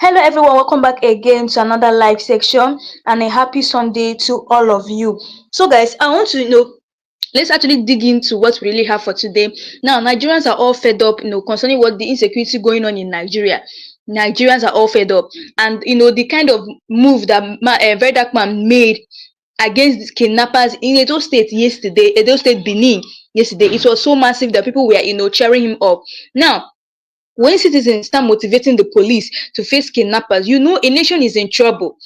Hello everyone, welcome back again to another live section and a happy Sunday to all of you. So guys, I want to let's actually dig into what we really have for today. Now, Nigerians are all fed up, concerning what the insecurity going on in Nigeria. Nigerians are all fed up, and the kind of move that Very Dark Man made against these kidnappers in Edo State yesterday, Edo State Benin yesterday. It was so massive that people were cheering him up. Now, when citizens start motivating the police to face kidnappers, a nation is in trouble.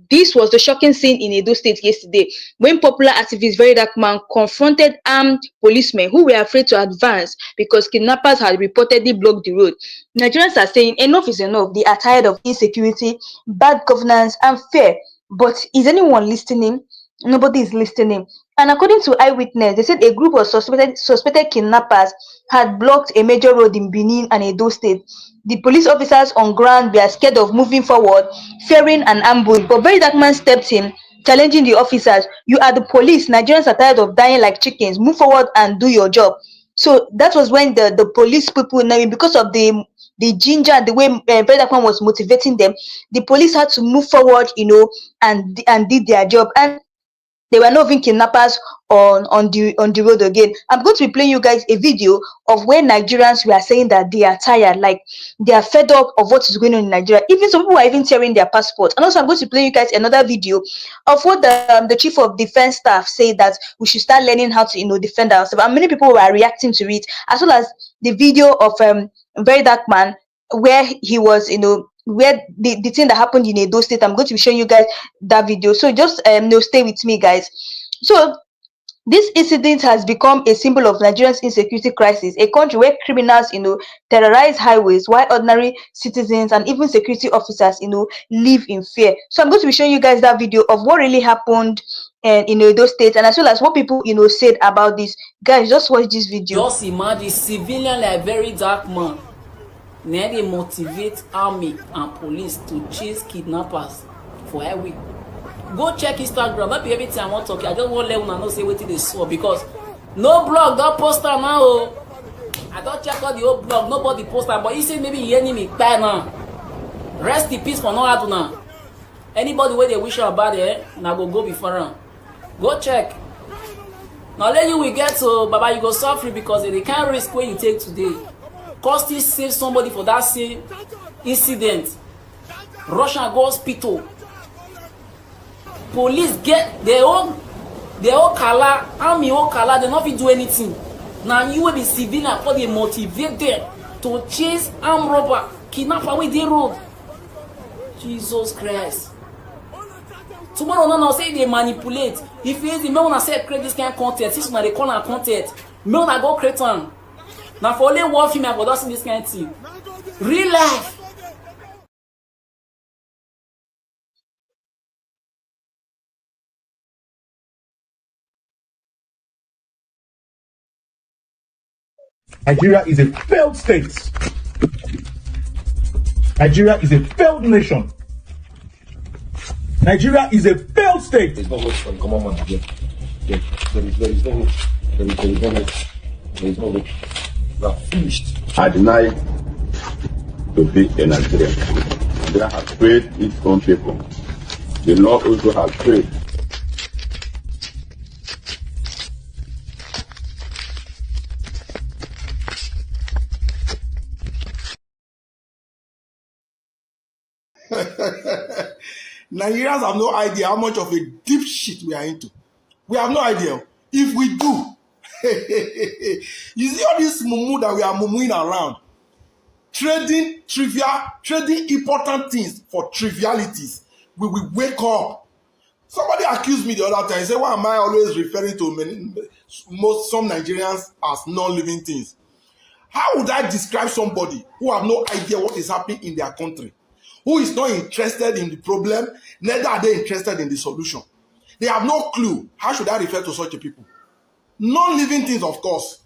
This was the shocking scene in Edo State yesterday when popular activist Very Dark Man confronted armed policemen who were afraid to advance because kidnappers had reportedly blocked the road. Nigerians are saying enough is enough. They are tired of insecurity, bad governance, and fear. But is anyone listening? Nobody is listening. And according to eyewitness, they said a group of suspected kidnappers had blocked a major road in Benin and Edo State. The police officers on ground were scared of moving forward, fearing an ambush. But Very Dark Man stepped in, challenging the officers. You are the police. Nigerians are tired of dying like chickens. Move forward and do your job. So that was when the police people, now because of the ginger and the way Very Dark Man was motivating them, the police had to move forward, and did their job. And there were no even kidnappers on the road again. I'm going to be playing you guys a video of where Nigerians were saying that they are tired, like they are fed up of what is going on in Nigeria. Even some people are even tearing their passports. And also, I'm going to play you guys another video of what the chief of defense staff said, that we should start learning how to defend ourselves. And many people were reacting to it, as well as the video of Very Dark Man, where he was, where the thing that happened in Edo State. I'm going to be showing you guys that video. So just stay with me, guys. So this incident has become a symbol of Nigeria's insecurity crisis, a country where criminals, terrorize highways, while ordinary citizens and even security officers, live in fear. So I'm going to be showing you guys that video of what really happened in Edo State, and as well as what people, said about this. Guys, just watch this video. Just imagine civilian like Very Dark Man. Now they motivate army and police to chase kidnappers for highway. Go check Instagram. Not be everything I want to talk. I just want to let una know say wetin dey sup, because no blog don post am now. Oh, I don check all the old blog. Nobody post am, but he say maybe he enemy kpai now. Rest in peace for no aduna. Anybody wey dey wish am bad, na go before am. Go check. Now let you we get to Baba, you go suffer because they can't risk wey you take today. Cause still save somebody for that same incident. Rush am go hospital. Police get their own kala, army own kala, they not fit do anything. Now you will be civilian for they motivate them to chase armed robber, kidnapper with the road. Jesus Christ. Tomorrow no say they manipulate. If you may wanna say create this kind of content, since they call am content, may wanna go create am. Now for only one film I go see this kind of thing. Real life. Nigeria is a failed state. Nigeria is a failed nation. Nigeria is a failed state. There's no hope for the common man again. There is no hope. There is no hope. There is no hope. We are finished. I deny to be a Nigerian. Nigeria has failed its own people. The law also has failed. Nigerians have no idea how much of a deep shit we are into. We have no idea. If we do, you see all this mumu that we are mumuing around, trading important things for trivialities. We will wake up. Somebody accused me the other time. He said, why am I always referring to some Nigerians as non-living things? How would I describe somebody who have no idea what is happening in their country? Who is not interested in the problem, neither are they interested in the solution. They have no clue. How should I refer to such a people? Non-living things, of course.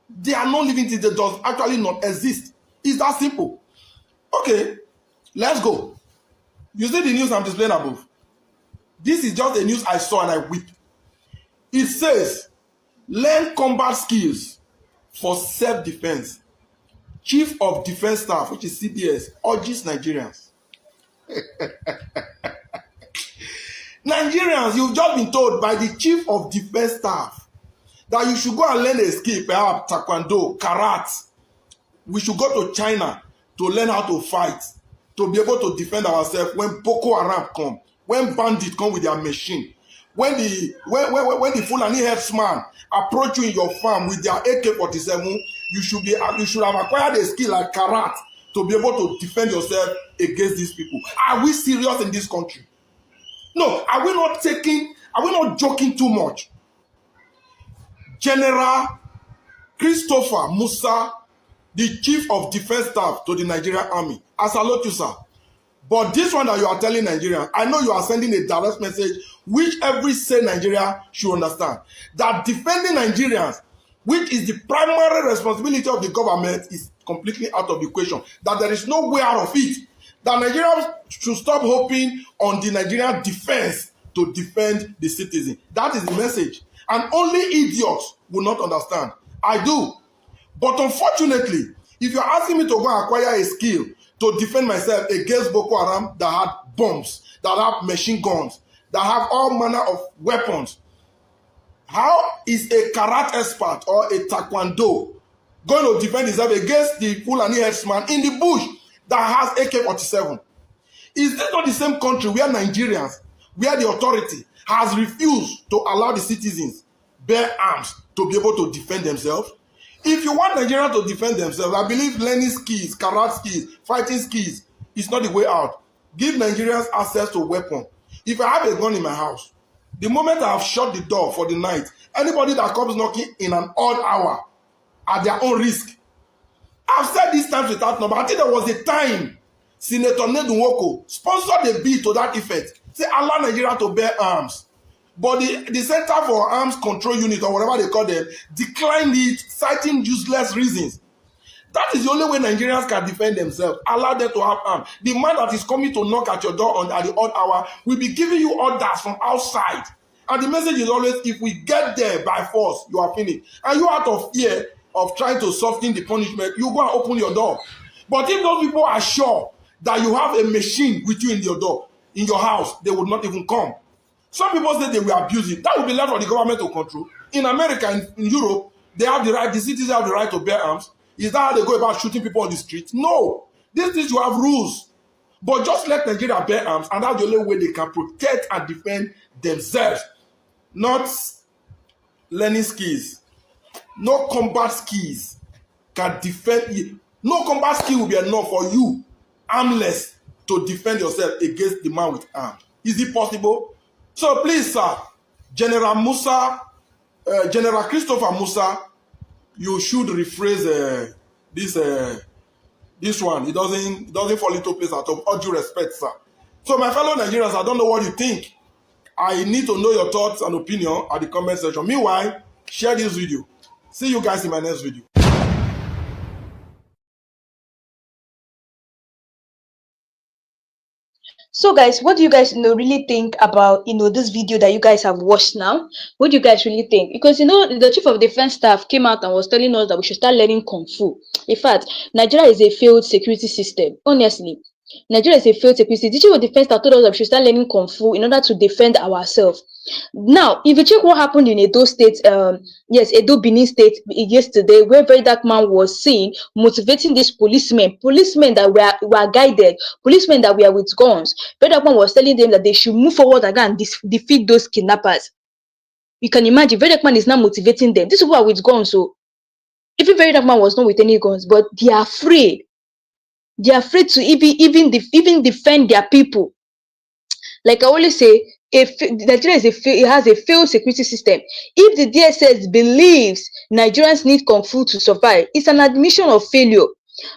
They are non-living things that does actually not exist. It's that simple. Okay, let's go. You see the news I'm displaying above? This is just the news I saw and I weep. It says, learn combat skills for self-defense. Chief of Defense Staff, which is CDS, urges Nigerians. Nigerians, you've just been told by the Chief of Defense Staff that you should go and learn a skill, perhaps taekwondo, karate. We should go to China to learn how to fight, to be able to defend ourselves when Boko Haram come, when bandits come with their machine, when the Fulani herdsman approach you in your farm with their AK-47, you should have acquired a skill like karate to be able to defend yourself against these people. Are we serious in this country? No, are we not joking too much? General Christopher Musa, the Chief of Defense Staff to the Nigerian Army. I salute you, sir. But this one that you are telling Nigerians, I know you are sending a direct message which every sane Nigerian should understand. That defending Nigerians, which is the primary responsibility of the government, is completely out of the equation. That there is no way out of it. That Nigerians should stop hoping on the Nigerian defense to defend the citizen. That is the message. And only idiots will not understand. I do. But unfortunately, if you're asking me to go and acquire a skill to defend myself against Boko Haram that had bombs, that have machine guns, that have all manner of weapons, how is a karate expert or a taekwondo going to defend himself against the Fulani herdsman in the bush that has AK-47? Is this not the same country where Nigerians, where the authority has refused to allow the citizens bear arms to be able to defend themselves? If you want Nigerians to defend themselves, I believe learning skills, karate skills, fighting skills is not the way out. Give Nigerians access to weapons. If I have a gun in my house, the moment I have shut the door for the night, anybody that comes knocking in an odd hour at their own risk. I've said this times without number. I think there was a time Senator Nedunwoko sponsored a bill to that effect. Say allow Nigeria to bear arms. But the Center for Arms Control Unit, or whatever they call them, declined it, citing useless reasons. That is the only way Nigerians can defend themselves. Allow them to have arms. The man that is coming to knock at your door at the odd hour will be giving you orders from outside. And the message is always, if we get there by force, you are finished. And you, out of fear of trying to soften the punishment, you go and open your door. But if those people are sure that you have a machine with you in your door, in your house, they would not even come. Some people say they will abuse it. That will be left for the government to control. In America, in Europe, they have the right, the citizens have the right to bear arms. Is that how they go about shooting people on the street? No. These things you have rules. But just let Nigeria bear arms, and that's the only way they can protect and defend themselves. Not learning skills. No combat skills can defend you. No combat skill will be enough for you, armless, to defend yourself against the man with arms. Is it possible? So please, sir, General Christopher Musa, you should rephrase this one. It doesn't fall into place at all. All due respect, sir. So my fellow Nigerians, I don't know what you think. I need to know your thoughts and opinion at the comment section. Meanwhile, share this video. See you guys in my next video. So guys, what do you guys really think about this video that you guys have watched now? What do you guys really think? Because the Chief of Defense Staff came out and was telling us that we should start learning Kung Fu. In fact, Nigeria is a failed security system. Honestly, Nigeria is a failed security. The Chief of Defense Staff told us that we should start learning Kung Fu in order to defend ourselves. Now, if you check what happened in Edo State, Edo Benin State yesterday, where Very Dark Man was seen motivating these policemen that were guided, policemen that were with guns. Very Dark Man was telling them that they should move forward again and defeat those kidnappers. You can imagine, Very Dark Man is now motivating them. These people are with guns, so even Very Dark Man was not with any guns, but they are afraid. They are afraid to even defend their people. Like I always say, Nigeria has a failed security system. If the DSS believes Nigerians need Kung Fu to survive, it's an admission of failure.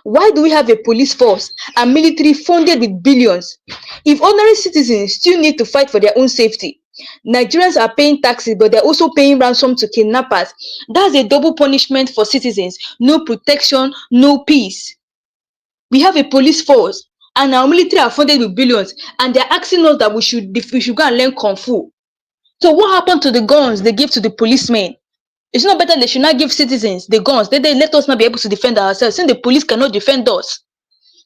Why do we have a police force and military funded with billions? If ordinary citizens still need to fight for their own safety, Nigerians are paying taxes, but they're also paying ransom to kidnappers. That's a double punishment for citizens. No protection, no peace. We have a police force and our military are funded with billions, and they're asking us that we should go and learn Kung Fu. So what happened to the guns they gave to the policemen? It's not better they should not give citizens the guns. They let us not be able to defend ourselves, since the police cannot defend us.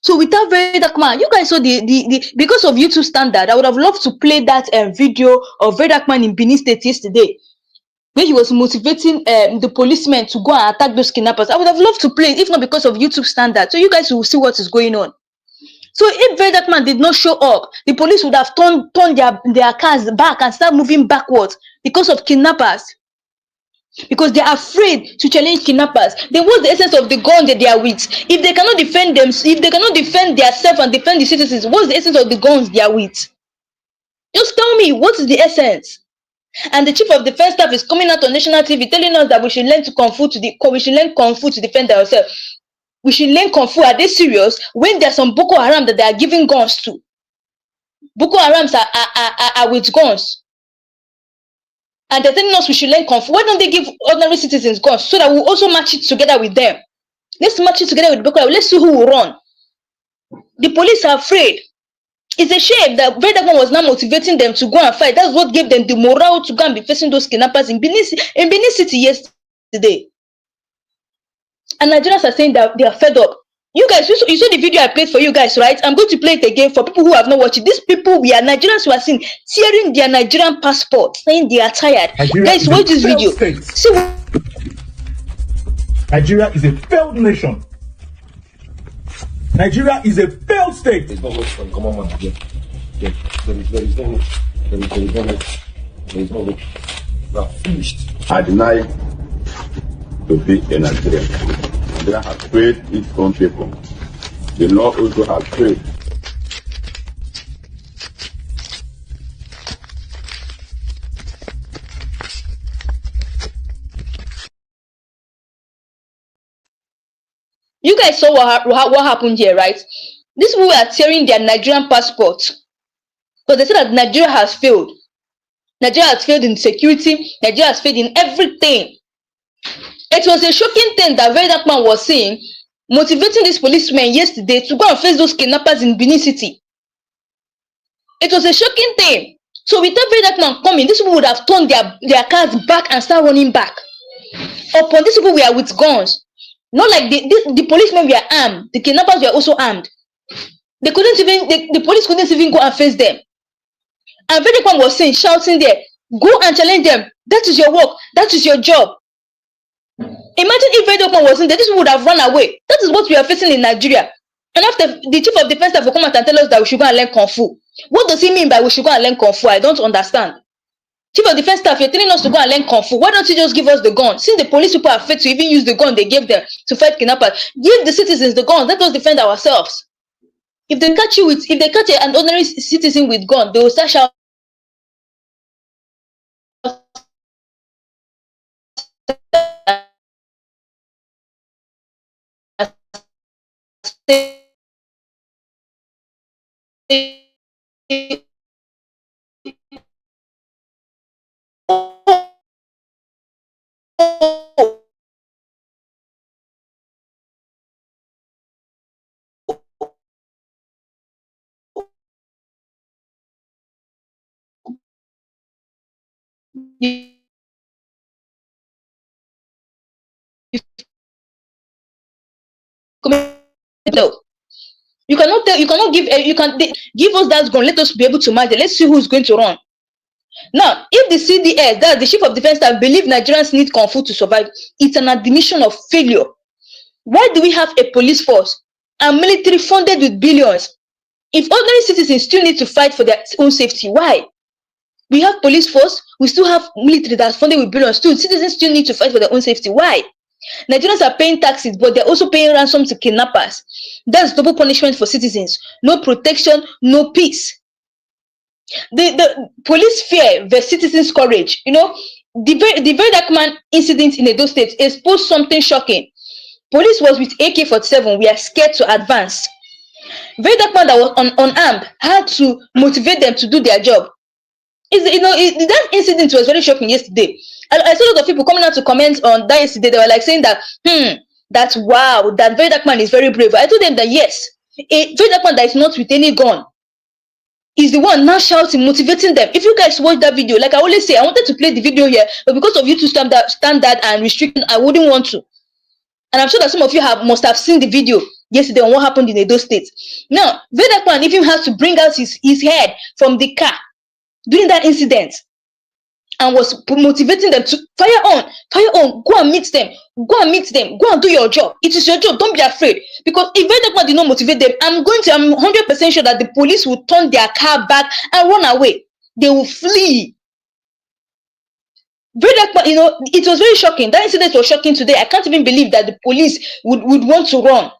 So without very dark man, you guys saw the because of YouTube standard, I would have loved to play that video of very dark man in Benin State yesterday, where he was motivating the policemen to go and attack those kidnappers. I would have loved to play it, if not because of YouTube standard. So you guys will see what is going on. So if very dark man did not show up, the police would have turned their cars back and start moving backwards because of kidnappers. Because they are afraid to challenge kidnappers. Then what's the essence of the gun that they are with? If they cannot defend them, if they cannot defend themselves and defend the citizens, what's the essence of the guns they are with? Just tell me, what is the essence? And the chief of defense staff is coming out on national TV telling us that we should learn kung fu to defend ourselves. We should learn kung fu. Are they serious? When there's some Boko Haram that they are giving guns to, Boko Harams are with guns. And they're telling us we should learn kung fu. Why don't they give ordinary citizens guns so that we'll also match it together with them? Let's match it together with Boko Haram. Let's see who will run. The police are afraid. It's a shame that Vedagon was not motivating them to go and fight. That's what gave them the morale to go and be facing those kidnappers in Benin City yesterday. And Nigerians are saying that they are fed up. You guys, you saw the video I played for you guys, right? I'm going to play it again for people who have not watched it. These people, we are Nigerians who are seen tearing their Nigerian passport, saying they are tired. Nigeria Guys, watch this video. See, Nigeria is a failed nation. Nigeria is a failed state. It's not what's going to come on again. There is no way. We are finished. I deny to be a Nigerian. Nigeria has failed its own people. The law also has failed. you guys saw what happened here, right? These people are tearing their Nigerian passport because they said that Nigeria has failed. Nigeria has failed in security. Nigeria has failed in everything. It was a shocking thing that very dark man was saying, motivating these policemen yesterday to go and face those kidnappers in Benin City. It was a shocking thing. So without very dark man coming, these people would have turned their cars back and start running back. Upon these people were with guns. Not like the policemen were armed. The kidnappers were also armed. They couldn't even, the police couldn't even go and face them. And very dark man was saying, shouting there, go and challenge them. That is your work. That is your job. Imagine if very dark man wasn't there, this would have run away. That is what we are facing in Nigeria. And after the chief of defense staff will come out and tell us that we should go and learn kung fu. What does he mean by we should go and learn kung fu? I don't understand. Chief of defense staff, you're telling us to go and learn kung fu. Why don't you just give us the gun? Since the police people are afraid to even use the gun they gave them to fight kidnappers, give the citizens the guns. Let us defend ourselves. If they catch an ordinary citizen with gun, they will start shouting. No. You cannot give us that gun. Let us be able to manage it. Let's see who's going to run. Now, if the CDS, that's the chief of defense staff, believe Nigerians need kung fu to survive, it's an admission of failure. Why do we have a police force and military funded with billions? If ordinary citizens still need to fight for their own safety, why? We have police force, we still have military that's funded with billions too. Citizens still need to fight for their own safety. Why? Nigerians are paying taxes, but they're also paying ransom to kidnappers. That's double punishment for citizens. No protection, no peace. The police fear versus citizens' courage. You know, the very dark man incident in Edo State exposed something shocking. Police was with AK-47. We are scared to advance. Very dark man that was unarmed had to motivate them to do their job. That incident was very shocking yesterday. I saw a lot of people coming out to comment on that yesterday. They were like saying that, that's wow, that very dark man is very brave. I told them that yes, a very dark man that is not with any gun is the one now shouting, motivating them. If you guys watch that video, like I always say, I wanted to play the video here, but because of you to stand that and restricting, I wouldn't want to. And I'm sure that some of you must have seen the video yesterday on what happened in Edo State. Now, Vedakman even has to bring out his head from the car during that incident and was motivating them to fire on, go and meet them, go and do your job. It is your job, don't be afraid. Because if Vedakman did not motivate them, I'm 100% sure that the police will turn their car back and run away. They will flee. Vedakman, it was very shocking. That incident was shocking today. I can't even believe that the police would want to run.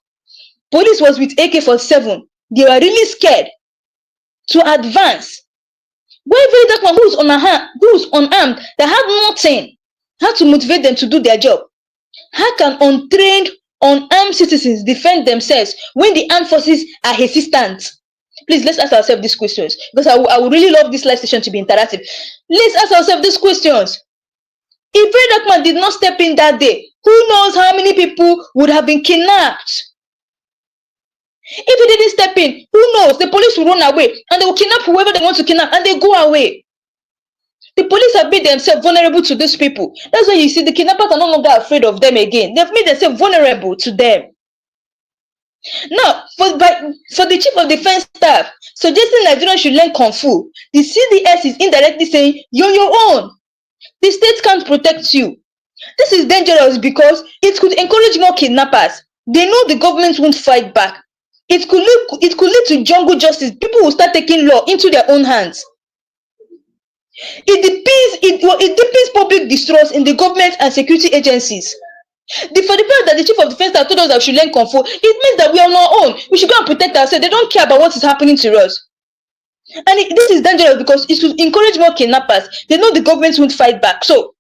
Police was with AK-47. They were really scared to advance. Why Vedakman, who's unarmed, that had nothing, had to motivate them to do their job? How can untrained, unarmed citizens defend themselves when the armed forces are hesitant? Please, let's ask ourselves these questions, because I would really love this live session to be interactive. Let's ask ourselves these questions. If Vedakman did not step in that day, who knows how many people would have been kidnapped? If he didn't step in, who knows? The police will run away and they will kidnap whoever they want to kidnap and they go away. The police have made themselves vulnerable to these people. That's why you see the kidnappers are no longer afraid of them again. They've made themselves vulnerable to them. Now, for the Chief of Defense Staff suggesting Nigerians should learn Kung Fu, the CDS is indirectly saying, you're on your own. The state can't protect you. This is dangerous because it could encourage more kidnappers. They know the government won't fight back. It could lead to jungle justice. People will start taking law into their own hands. It deepens public distrust in the government and security agencies. For the fact that the Chief of Defense Staff told us that we should learn Kung Fu, it means that we are on our own. We should go and protect ourselves. They don't care about what is happening to us. And this is dangerous because it will encourage more kidnappers. They know the government won't fight back. So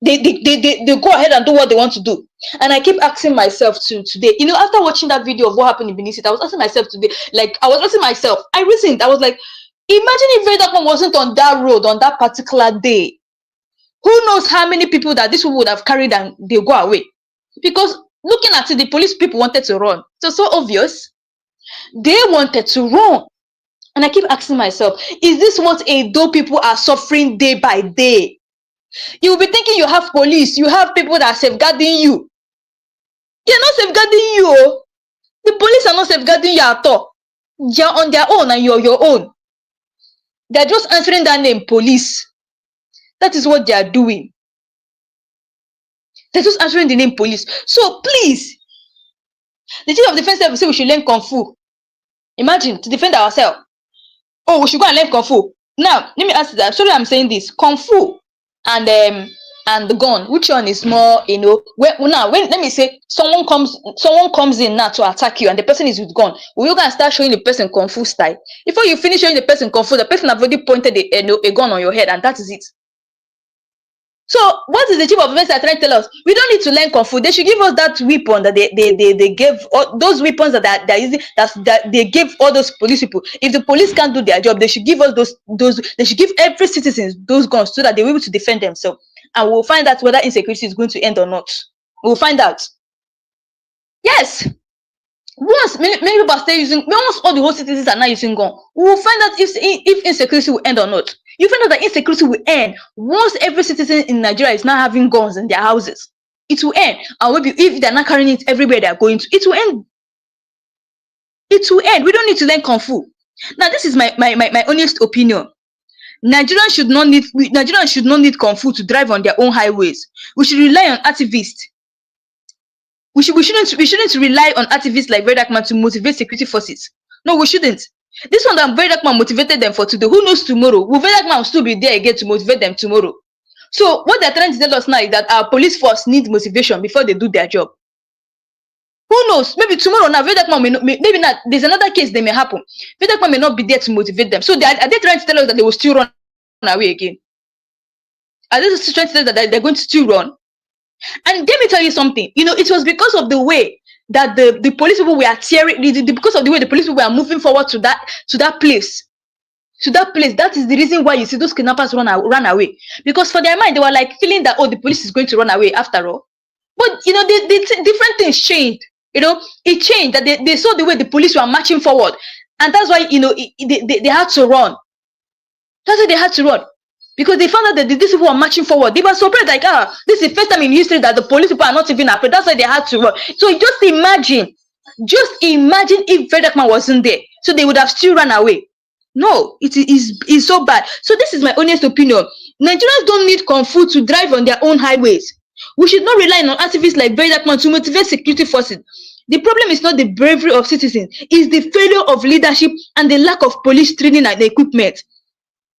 they go ahead and do what they want to do. And I keep asking myself today, after watching that video of what happened in Benin City, I was asking myself today, I reasoned, I was like, imagine if Vedakman wasn't on that road on that particular day. Who knows how many people that this people would have carried and they go away? Because looking at it, the police people wanted to run. So obvious. They wanted to run. And I keep asking myself, is this what Edo people are suffering day by day? You'll be thinking you have police, you have people that are safeguarding you. They're not safeguarding you. The police are not safeguarding you at all. They're on their own and you're your own. They're just answering that name, police. That is what they are doing. They're just answering the name police. So please, the Chief of Defense Staff will say we should learn Kung Fu. Imagine, to defend ourselves. Oh, we should go and learn Kung Fu. Now, let me ask you that. Sorry, I'm saying this. Kung Fu and the gun, which one is more, let me say someone comes in now to attack you and the person is with gun, will you go and start showing the person Kung Fu style? Before you finish showing the person Kung Fu, the person have already pointed a gun on your head and that is it. So what is the Chief of Defense trying to tell us? We don't need to learn Kung Fu. They should give us that weapon that they gave, all those weapons that they're using, that they gave all those police people. If the police can't do their job, they should give us those. They should give every citizen those guns so that they're able to defend themselves. And we'll find out whether insecurity is going to end or not. We'll find out. Yes. Once many people are still using, once all the whole citizens are not using gun, we'll find out if insecurity will end or not. You find out that insecurity will end once every citizen in Nigeria is not having guns in their houses. It will end. And maybe if they're not carrying it everywhere they're going to, it will end. It will end. We don't need to learn Kung Fu. Now, this is my honest opinion. Nigerians should not need Kung Fu to drive on their own highways. We should rely on activists. We shouldn't rely on activists like Vedakman to motivate security forces. No, we shouldn't. This one that Vedakman motivated them for today, who knows tomorrow? Will Vedakman still be there again to motivate them tomorrow? So what they're trying to tell us now is that our police force needs motivation before they do their job. Who knows? Maybe tomorrow now, Vedakman maybe not. There's another case that may happen. Vedakman may not be there to motivate them. So are they trying to tell us that they will still run away again? Are they still trying to tell us that they're going to still run? And let me tell you something. It was because of the way that the police people were tearing, because of the way the police people were moving forward to that place. That is the reason why you see those kidnappers run away. Because for their mind, they were like feeling that, oh, the police is going to run away after all. But the different things changed. It changed, that they saw the way the police were marching forward. And that's why, they had to run. That's why they had to run. Because they found out that these people were marching forward. They were surprised, like, this is the first time in history that the police people are not even afraid. That's why they had to run. So just imagine if Vedakman wasn't there. So they would have still run away. No, it's so bad. So this is my honest opinion. Nigerians don't need Kung Fu to drive on their own highways. We should not rely on activists like Vedakman to motivate security forces. The problem is not the bravery of citizens, it's the failure of leadership and the lack of police training and equipment.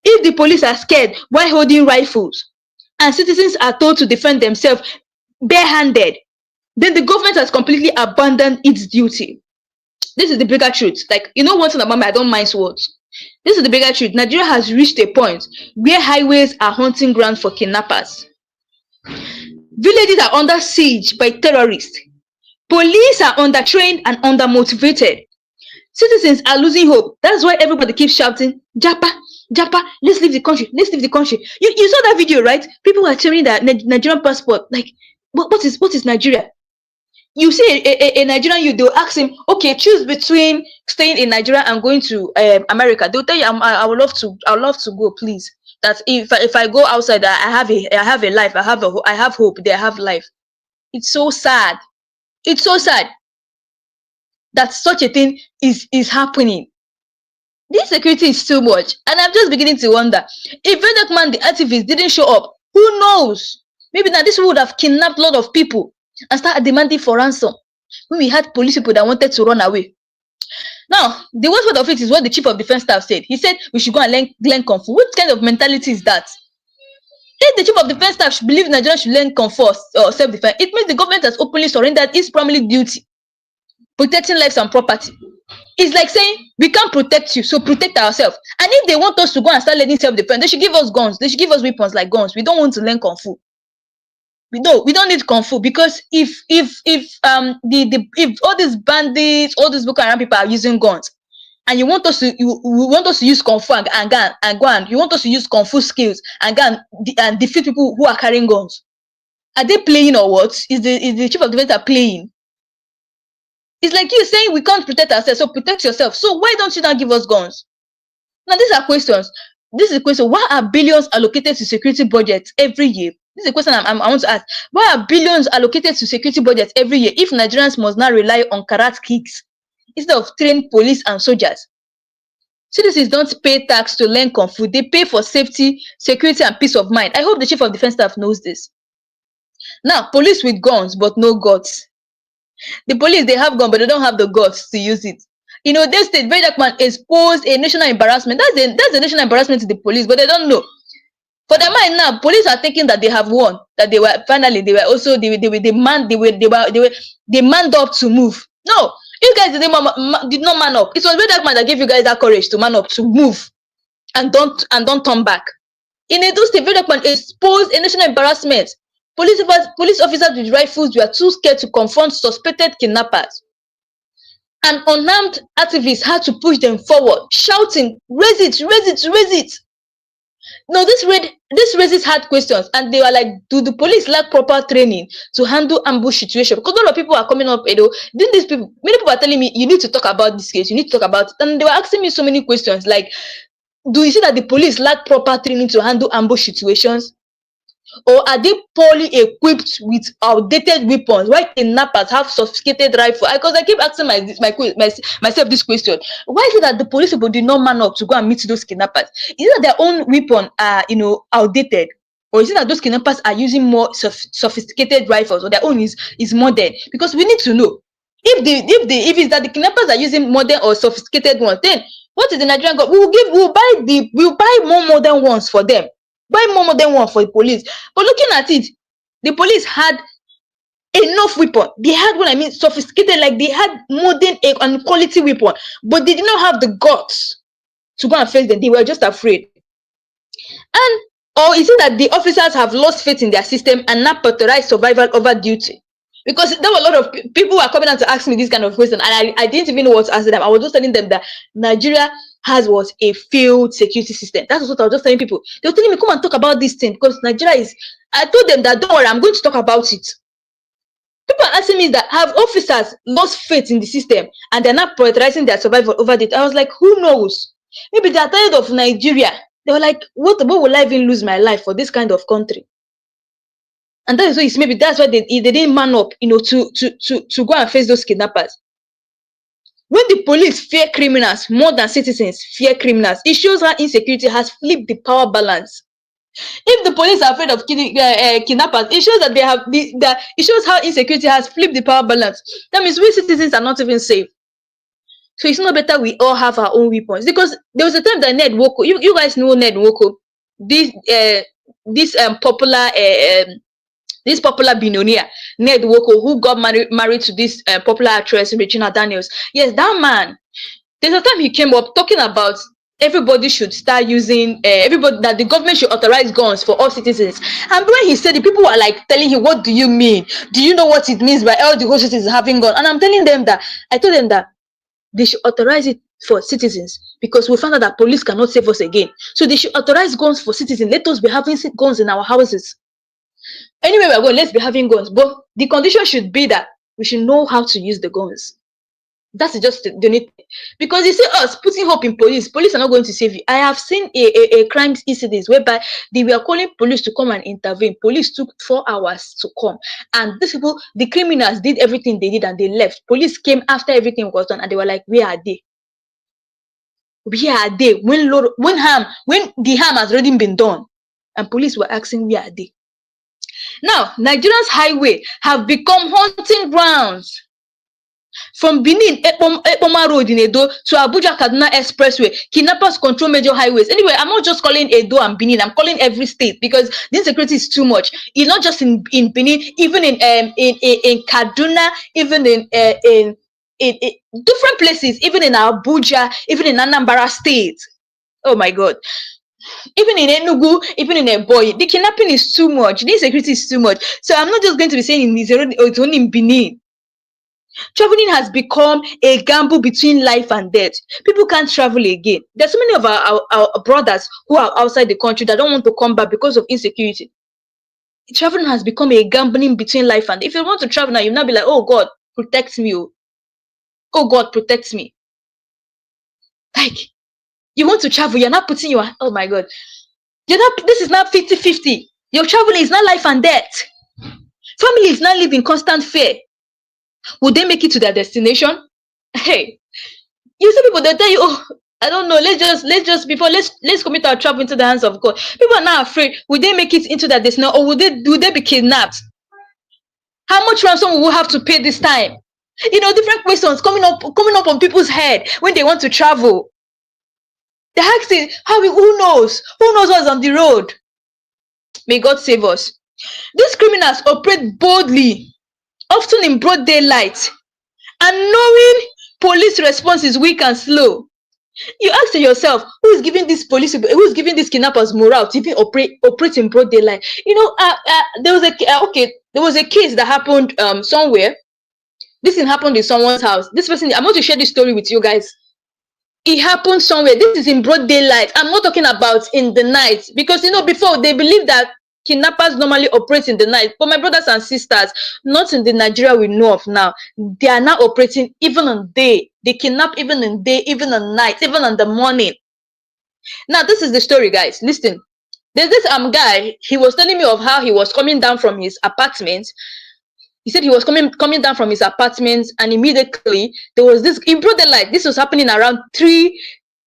If the police are scared while holding rifles and citizens are told to defend themselves barehanded, then the government has completely abandoned its duty. This is the bigger truth. Like, one thing about me, I don't mind words. This is the bigger truth. Nigeria has reached a point where highways are hunting grounds for kidnappers. Villages are under siege by terrorists. Police are undertrained and undermotivated. Citizens are losing hope. That's why everybody keeps shouting, Japa, Japa, let's leave the country, let's leave the country. You saw that video, right? People were sharing that Nigerian passport. Like, what is Nigeria? You see a Nigerian, they'll ask him, okay, choose between staying in Nigeria and going to America. They'll tell you, I would love to go, please. That if I go outside, I have a life, I have hope, they have life. It's so sad. It's so sad that such a thing is happening. This security is too much, and I'm just beginning to wonder if Vedakman, the activist, didn't show up. Who knows? Maybe now this would have kidnapped a lot of people and started demanding for ransom. When we had police people that wanted to run away. Now, the worst part of it is what the chief of defense staff said. He said we should go and learn Kung Fu. What kind of mentality is that? If the chief of defense staff believes Nigeria should learn Kung Fu or self-defense, it means the government has openly surrendered its primary duty, protecting lives and property. It's like saying we can't protect you, so protect ourselves. And if they want us to go and start learning self-defense, they should give us guns. They should give us weapons like guns. We don't want to learn Kung Fu. We don't need Kung Fu, because if all these bandits, all these Boko Haram people are using guns, and you want us to use Kung Fu and go and you want us to use Kung Fu skills and go and defeat people who are carrying guns. Are they playing or what? Is the chief of defense playing? It's like you saying we can't protect ourselves, so protect yourself. So why don't you now give us guns? Now these are questions. This is a question. Why are billions allocated to security budgets every year? This is a question I want to ask. Why are billions allocated to security budgets every year if Nigerians must now rely on karate kicks instead of trained police and soldiers? Citizens don't pay tax to learn Kung Fu. They pay for safety, security, and peace of mind. I hope the chief of defense staff knows this. Now, police with guns but no guts. The police, they have guns, but they don't have the guts to use it. This state, Vedakman exposed a national embarrassment. That's a national embarrassment to the police, but they don't know. For their mind now, police are thinking that they have won, that they manned up to move. No, you guys did not man up. It was Vedakman that gave you guys that courage to man up, to move, and don't turn back. In Edo State, Vedakman exposed a national embarrassment. Police officers with rifles were too scared to confront suspected kidnappers. And unarmed activists had to push them forward, shouting, raise it, raise it, raise it. Now, this raises hard questions, and they were like, do the police lack proper training to handle ambush situation? Because a lot of people are coming up, many people are telling me, you need to talk about this case, you need to talk about it. And they were asking me so many questions, like, do you see that the police lack proper training to handle ambush situations? Or are they poorly equipped with outdated weapons? Why kidnappers have sophisticated rifles? Because I keep asking myself this question. Why is it that the police people did not man up to go and meet those kidnappers? Is it that their own weapons are, outdated? Or is it that those kidnappers are using more sophisticated rifles, or their own is modern? Because we need to know. If it's that the kidnappers are using modern or sophisticated ones, then what is the Nigerian government? We'll buy more modern ones for them. Buy more than one for the police. But looking at it, the police had enough weapon. They had what I mean, sophisticated, like they had modern and quality weapon, but they did not have the guts to go and face them. They were just afraid. Or is it that the officers have lost faith in their system and now prioritize survival over duty? Because there were a lot of people who are coming out to ask me this kind of question, and I didn't even know what to answer them. I was just telling them that Nigeria has a failed security system. That's what I was just telling people. They were telling me, come and talk about this thing, because Nigeria is. I told them that don't worry, I'm going to talk about it. People are asking me that have officers lost faith in the system and they're not prioritizing their survival over it. I was like, who knows? Maybe they're tired of Nigeria. They were like, what will I even lose my life for this kind of country? And that is why it's maybe that's why they didn't man up, to go and face those kidnappers. When the police fear criminals more than citizens fear criminals, it shows how insecurity has flipped the power balance. If the police are afraid of kidnappers, it shows that they have it shows how insecurity has flipped the power balance. That means we citizens are not even safe. So it's not better we all have our own weapons, because there was a time that Ned Nwoko, you guys know Ned Nwoko, this popular this popular billionaire Ned Nwoko, who got married to this popular actress Regina Daniels. Yes, that man. There's a time he came up talking about everybody should start using everybody, that the government should authorize guns for all citizens. And when he said it, people were like telling him, what do you mean? Do you know what it means by all the whole citizens having guns? And I'm telling them that I told them that they should authorize it for citizens, because we found out that police cannot save us again. So they should authorize guns for citizens. Let us be having guns in our houses. Anyway, we're going, let's be having guns. But the condition should be that we should know how to use the guns. That's just the need. Because you see us putting hope in police are not going to save you. I have seen a crime incident whereby they were calling police to come and intervene. Police took 4 hours to come, and these people, the criminals, did everything they did and they left. Police came after everything was done and they were like, where are they? Where are they? When the harm has already been done, and police were asking, where are they? Now, Nigeria's highway have become hunting grounds. From Benin, Epoma Road in Edo to Abuja Kaduna Expressway, kidnappers control major highways. Anyway, I'm not just calling Edo and Benin, I'm calling every state, because the insecurity is too much. It's not just in Benin, even in Kaduna, even in different places, even in Abuja, even in Anambra State. Oh my God. Even in Enugu, even in Ebonyi, the kidnapping is too much. The insecurity is too much. So I'm not just going to be saying it's only in Benin. Traveling has become a gamble between life and death. People can't travel again. There's so many of our brothers who are outside the country that don't want to come back because of insecurity. Traveling has become a gambling between life and death. If you want to travel now, you'll not be like, oh God, protect me. Oh God, protect me. Like, you want to travel, you're not putting your, oh my God. This is not 50-50. Your traveling is not life and death. Family is not living constant fear. Would they make it to their destination? Hey, you see people, they tell you, oh, I don't know, let's commit our travel into the hands of God. People are now afraid, would they make it into their destination, or would they be kidnapped? How much ransom will we have to pay this time? Different questions coming up on people's head when they want to travel. They ask it, who knows? Who knows what's on the road? May God save us. These criminals operate boldly, often in broad daylight, and knowing police response is weak and slow. You ask yourself, who's giving these kidnappers morale to even operate in broad daylight? There was a case that happened somewhere. This thing happened in someone's house. This person, I'm going to share this story with you guys. It happened somewhere. This is in broad daylight. I'm not talking about in the night, because before they believe that kidnappers normally operate in the night. But my brothers and sisters, not in the Nigeria we know of now. They are now operating even on day. They kidnap even in day, even on night, even on the morning. Now, this is the story, guys. Listen. There's this guy. He was telling me of how he was coming down from his apartment. He said he was coming down from his apartment, and immediately there was this in broad daylight. This was happening around 3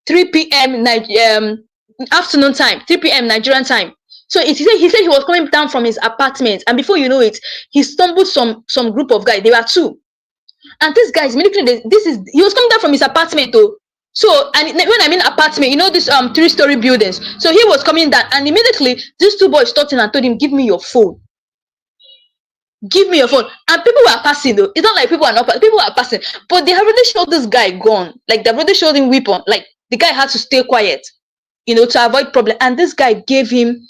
p.m. Afternoon time, 3 p.m. Nigerian time. So he said he was coming down from his apartment, and before you know it, he stumbled some group of guys. There were 2, and these guys immediately he was coming down from his apartment though. So, and when I mean apartment, this 3-story buildings. So he was coming down, and immediately these 2 boys stopped him and told him, "Give me your phone. Give me your phone." And people were passing though. It's not like people are not passing. People are passing, but they have already showed this guy gun. Like they've already showed him weapon. Like the guy had to stay quiet, to avoid problem. And this guy gave them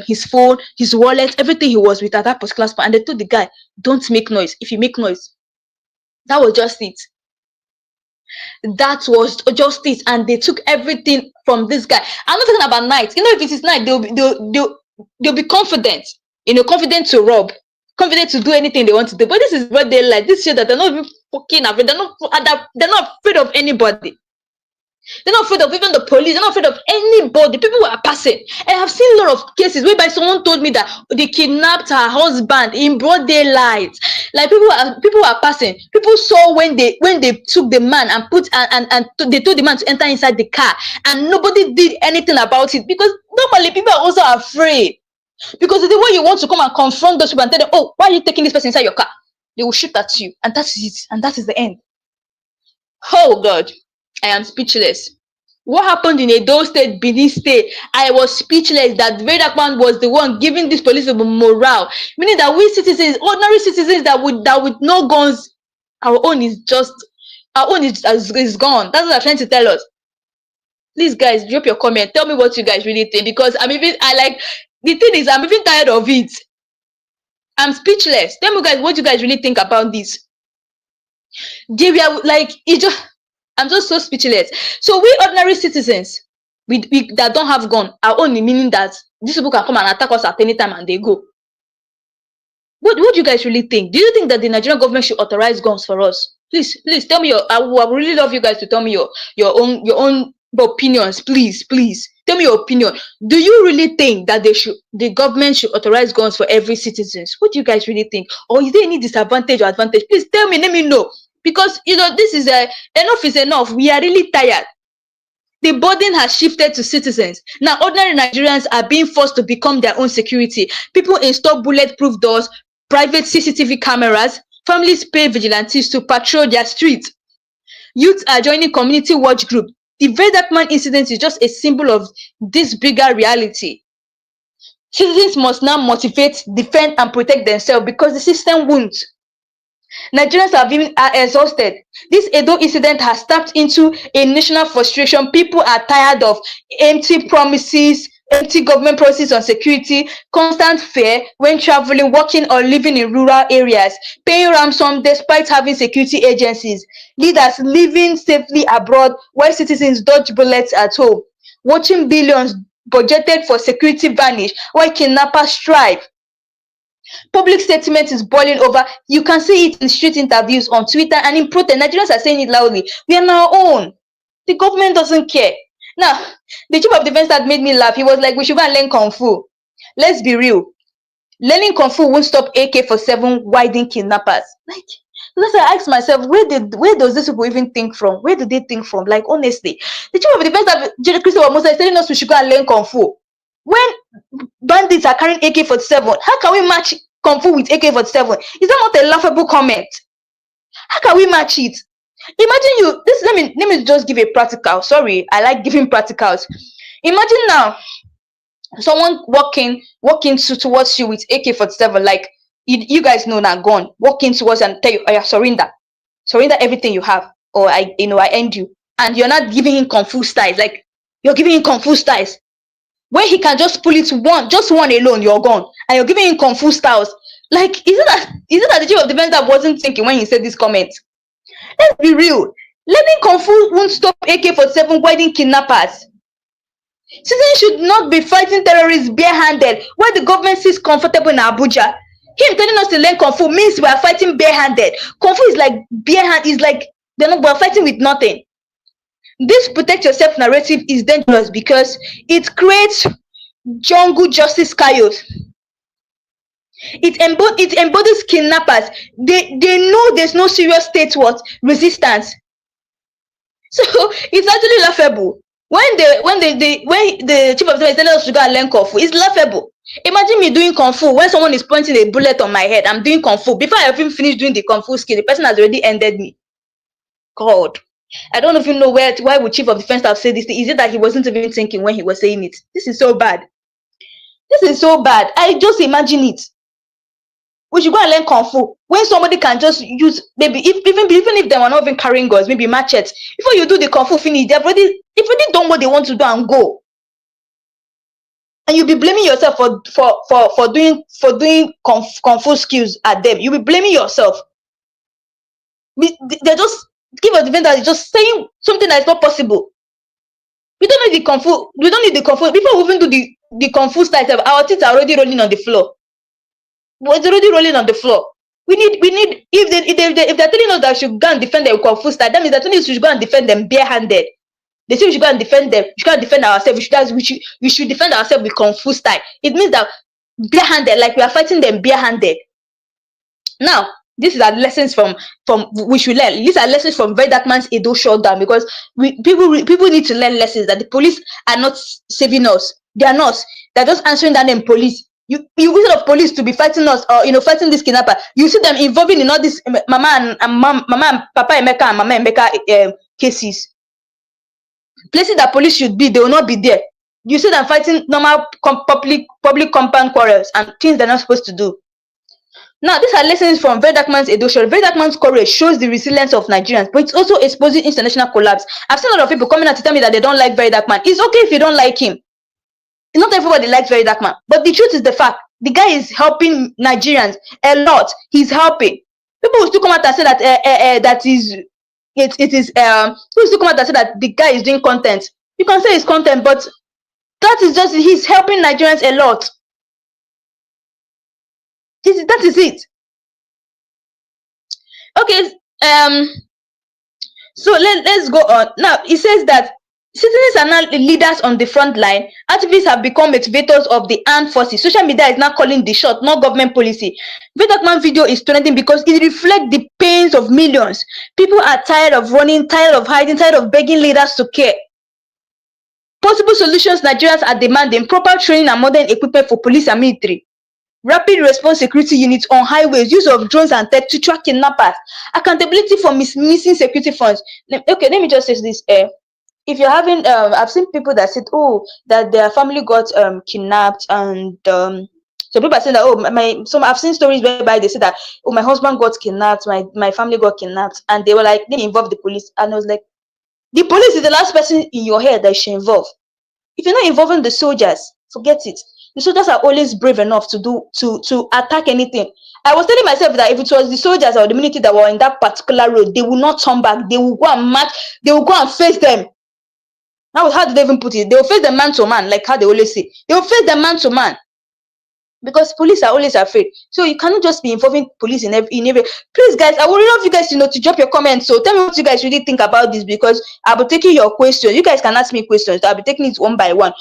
his phone, his wallet, everything he was with at that particular spot. And they told the guy, "Don't make noise. If you make noise," that was just it. That was just it. And they took everything from this guy. I'm not talking about night. If it is night, they'll be confident. Confident to rob, confident to do anything they want to do. But this is what they like. This show that they're not even fucking afraid. They're not afraid of anybody. They're not afraid of even the police. They're not afraid of anybody. People who are passing. And I've seen a lot of cases whereby someone told me that they kidnapped her husband in broad daylight. Like people are passing. People saw when they took the man and they told the man to enter inside the car, and nobody did anything about it, because normally people are also afraid. Because the way you want to come and confront those people and tell them, oh, why are you taking this person inside your car? They will shoot at you, and that's it, and that is the end. Oh God, I am speechless. What happened in Edo State, Benin State? I was speechless. That Vedak man was the one giving this police morale, meaning that we citizens, ordinary citizens that would no guns, our own is gone. That's what they're trying to tell us. Please, guys, drop your comment. Tell me what you guys really think, because the thing is, I'm even tired of it. I'm speechless. Tell me, guys, what you guys really think about this. They were like, I'm just so speechless. So we ordinary citizens, we that don't have gun, are only meaning that these people can come and attack us at any time and they go. What do you guys really think? Do you think that the Nigerian government should authorize guns for us? Please tell me I would really love you guys to tell me your own opinions. Please tell me your opinion. Do you really think that the government should authorize guns for every citizen? What do you guys really think? Or is there any disadvantage or advantage? Please tell me, let me know. Because this is enough is enough. We are really tired. The burden has shifted to citizens. Now, ordinary Nigerians are being forced to become their own security. People install bulletproof doors, private CCTV cameras, families pay vigilantes to patrol their streets. Youth are joining community watch group. The Vedak man incident is just a symbol of this bigger reality. Citizens must now motivate, defend, and protect themselves because the system won't. Nigerians are exhausted. This Edo incident has tapped into a national frustration. People are tired of empty promises, empty government promises on security, constant fear when traveling, working, or living in rural areas, paying ransom despite having security agencies, leaders living safely abroad while citizens dodge bullets at home, watching billions budgeted for security vanish while kidnappers strive. Public sentiment is boiling over. You can see it in street interviews, on Twitter, and in protest. Nigerians are saying it loudly. We are on our own. The government doesn't care. Now, the chief of defense that made me laugh, he was like, we should go and learn Kung Fu. Let's be real. Learning Kung Fu won't stop AK-47 winding kidnappers. Like, because I asked myself, where does this people even think from? Where do they think from? Like, honestly, the chief of defense that Christopher Musa is telling us we should go and learn Kung Fu. When bandits are carrying AK-47, how can we match Kung Fu with AK-47? Is that not a laughable comment? How can we match it? Imagine let me just give a practical. Sorry, I like giving practicals. Imagine now someone walking towards you with AK-47, like you guys know now, gun, walking towards and tell you, oh, yeah, surrender everything you have, or I end you, and you're not giving him Kung Fu styles, like you're giving him Kung Fu styles. When he can just pull it just one alone, you're gone, and you're giving him Kung Fu styles. Like, is it that the chief of defense that wasn't thinking when he said this comment? Let's be real. Learning Kung Fu won't stop AK-47 winding kidnappers. Citizens should not be fighting terrorists barehanded when the government sees comfortable in Abuja. Him telling us to learn Kung Fu means we are fighting barehanded. Kung Fu is like barehanded, is like we're fighting with nothing. This protect yourself narrative is dangerous because it creates jungle justice chaos. It embodies kidnappers. They know there's no serious state resistance. So it's actually laughable. When the chief of defense is telling us to go and learn Kung Fu, it's laughable. Imagine me doing Kung Fu when someone is pointing a bullet on my head. I'm doing Kung Fu. Before I even finish doing the Kung Fu skill, the person has already ended me. God. I don't even know why would chief of defense have said this thing. Is it that he wasn't even thinking when he was saying it? This is so bad. This is so bad. I just imagine it. We should go and learn Kung Fu when somebody can just use, maybe even if they were not even carrying guns, maybe machetes. Before you do the Kung Fu finish, they've already done what they want to do and go. And you'll be blaming yourself for doing Kung Fu skills at them. You'll be blaming yourself. They're just give a defense that is just saying something that is not possible. We don't need the Kung Fu. We don't need the Kung Fu. Before we even do the Kung Fu style, our teeth are already rolling on the floor. it's already rolling on the floor. We need if they're telling us that we should go and defend them with full style, that means they're telling us we should go and defend them barehanded. They say we should go and defend them. We should go and defend ourselves. We should defend ourselves with kung fu style. It means that barehanded, like we are fighting them barehanded. Now, these are lessons from we should learn. These are lessons from Very Dark Man's Edo showdown, because people need to learn lessons that the police are not saving us. They are not. They're just answering that name police. You instead of police to be fighting us, or fighting this kidnapper, you see them involving in all this mama and Papa Emeka and Mama Emeka cases. Places that police should be, they will not be there. You see them fighting normal public compound quarrels and things they're not supposed to do. Now, these are lessons from Very Dark Man's Edo show. Very Dark Man's courage shows the resilience of Nigerians, but it's also exposing international collapse. I've seen a lot of people coming out to tell me that they don't like Very Dark Man. It's okay if you don't like him. Not everybody likes Very Dark Man, but the truth is the fact. The guy is helping Nigerians a lot. He's helping. People will still come out and say that people will still come out and say that the guy is doing content. You can say it's content, but that is just, he's helping Nigerians a lot. That is it. Okay, so let's go on. Now, it says that citizens are now leaders on the front line. Activists have become motivators of the armed forces. Social media is now calling the shot, not government policy. Very Dark Man video is trending because it reflects the pains of millions. People are tired of running, tired of hiding, tired of begging leaders to care. Possible solutions Nigerians are demanding: proper training and modern equipment for police and military, rapid response security units on highways, use of drones and tech to track kidnappers, accountability for missing security funds. Okay, let me just say this. If you're having, I've seen people that said, oh, that their family got kidnapped, and some people are saying that, oh, I've seen stories whereby they said that, oh, my husband got kidnapped, my family got kidnapped, and they were like, they involved the police, and I was like, the police is the last person in your head that should involve. If you're not involving the soldiers, forget it. The soldiers are always brave enough to attack anything. I was telling myself that if it was the soldiers or the military that were in that particular road, they will not turn back. They will go and match. They will go and face them. Now, how did they even put it? They will face them man to man, like how they always say. They will face them man to man, because police are always afraid. So you cannot just be involving police in every. Please, guys, I would love you guys to drop your comments. So tell me what you guys really think about this, because I'll be taking your questions. You guys can ask me questions. I'll be taking it one by one.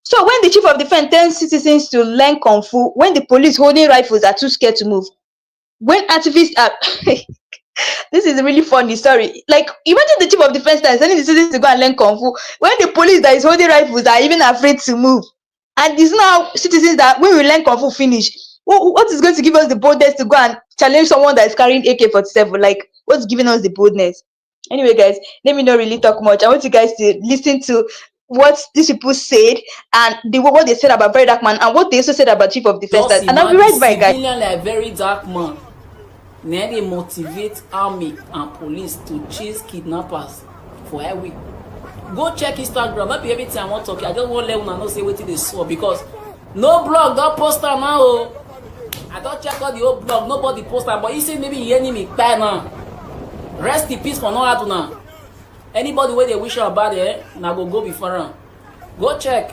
So when the chief of defense tells citizens to learn kung fu, when the police holding rifles are too scared to move, when activists are this is a really funny story. Like, imagine the chief of defense is telling the citizens to go and learn kung fu, when the police that is holding rifles are even afraid to move. And it's now citizens that when we learn kung fu finish, what is going to give us the boldness to go and challenge someone that is carrying AK-47? Like, what's giving us the boldness? Anyway, guys, let me not really talk much. I want you guys to listen to what these people said, and what they said about Very Dark Man, and what they also said about chief of defense. And I'll be right back, guys. Like Very Dark Man, now they motivate army and police to chase kidnappers for a week. Go check Instagram. Not be everything I want to talk. I just want to let una know say wetin they saw, because no blog don post am now. Oh, I don't check out the old blog. Nobody post am, but you say maybe your enemy kpai now. Rest in peace for no hard now. Anybody where they wish you about it, now go before them. Go check.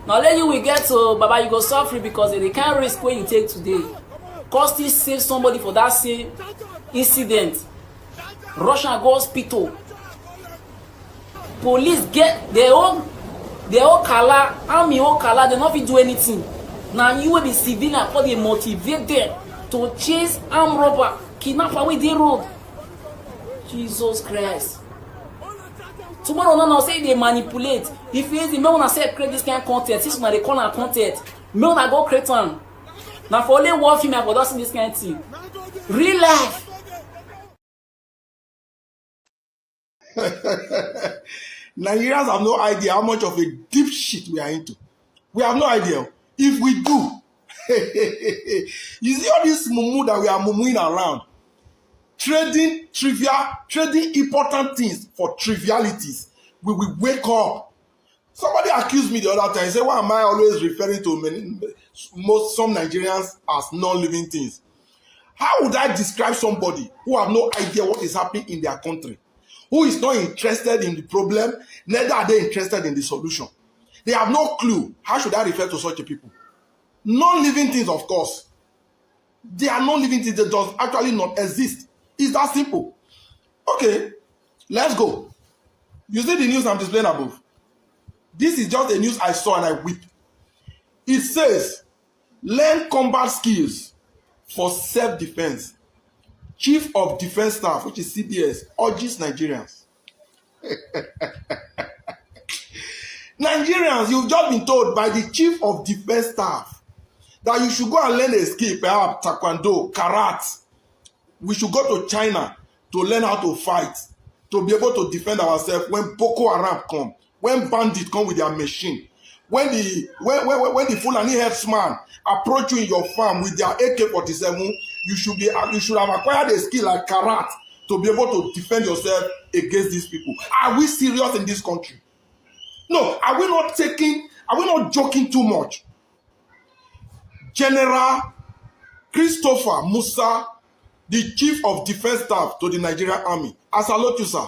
Now let you will get to Baba, you go suffer because they can't risk what you take today. Cause still save somebody for that same incident. Rush and go hospital. Police get their own color, army own color, they not fit do anything. Now you will be civilian for they motivate them to chase armed robber, kidnapper with the road. Jesus Christ. Tomorrow no say they manipulate. If you may wanna say create this kind of content, this one they call am content. May wanna go create one. Now for only one film I go just see this kind of thing. Real life. Nigerians have no idea how much of a deep shit we are into. We have no idea. If we do, you see all this mumu that we are mumuing around, trading important things for trivialities. We will wake up. Somebody accused me the other time. He said, why am I always referring to some Nigerians as non-living things? How would I describe somebody who have no idea what is happening in their country, who is not interested in the problem, neither are they interested in the solution? They have no clue. How should I refer to such a people? Non-living things, of course. They are not living things. They does actually not exist. It's that simple. Okay, let's go. You see the news I'm displaying above. This is just a news I saw and I weep. It says, learn combat skills for self-defense. Chief of Defense Staff, which is CDS, urges Nigerians. Nigerians, you've just been told by the Chief of Defense Staff that you should go and learn a skill, perhaps taekwondo, karate. We should go to China to learn how to fight, to be able to defend ourselves when Boko Haram come, when bandits come with their machine, when the Fulani herdsman approach you in your farm with their AK-47, you should have acquired a skill like karate to be able to defend yourself against these people. Are we serious in this country? No, are we not joking too much? General Christopher Musa, the Chief of Defense Staff to the Nigerian Army. I salute you, sir.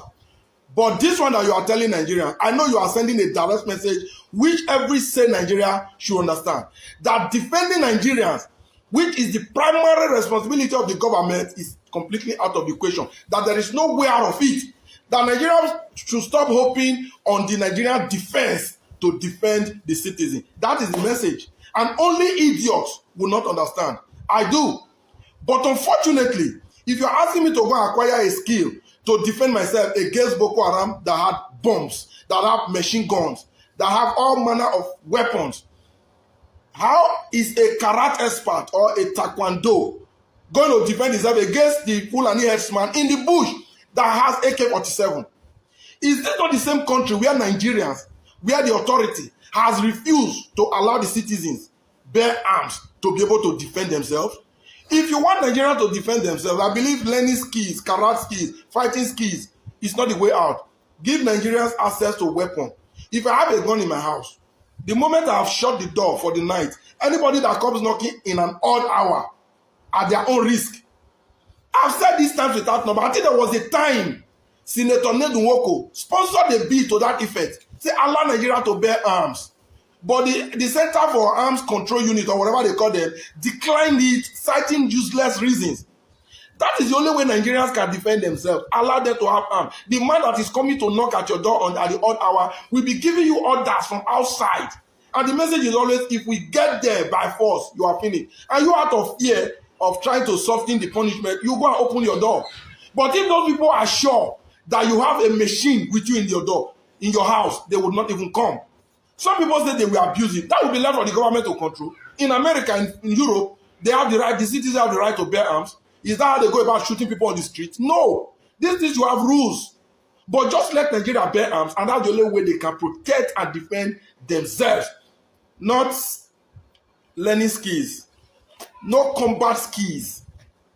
But this one that you are telling Nigerians, I know you are sending a direct message which every sane Nigerian should understand. That defending Nigerians, which is the primary responsibility of the government, is completely out of the equation. That there is no way out of it. That Nigerians should stop hoping on the Nigerian defense to defend the citizen. That is the message. And only idiots will not understand. I do. But unfortunately, if you're asking me to go and acquire a skill to defend myself against Boko Haram that had bombs, that have machine guns, that have all manner of weapons, how is a karate expert or a taekwondo going to defend himself against the Fulani herdsman in the bush that has AK-47? Is this not the same country where Nigerians, where the authority has refused to allow the citizens bear arms to be able to defend themselves? If you want Nigerians to defend themselves, I believe learning skills, karate skills, fighting skills is not the way out. Give Nigerians access to weapons. If I have a gun in my house, the moment I have shut the door for the night, anybody that comes knocking in an odd hour at their own risk. I've said this times without number. I think there was a time Senator Nedunwoko sponsored a bill to that effect. Say allow Nigeria to bear arms. But the Center for Arms Control Unit, or whatever they call them, declined it, citing useless reasons. That is the only way Nigerians can defend themselves. Allow them to have arms. The man that is coming to knock at your door at the odd hour will be giving you orders from outside. And the message is always, if we get there by force, you are finished. And you, out of fear of trying to soften the punishment, you go and open your door. But if those people are sure that you have a machine with you in your door, in your house, they would not even come. Some people say they will abuse it. That will be left for the government to control. In America, in Europe, they have the right, the citizens have the right to bear arms. Is that how they go about shooting people on the street? No. These things you have rules. But just let Nigeria bear arms, and that's the only way they can protect and defend themselves. Not learning skills. No combat skills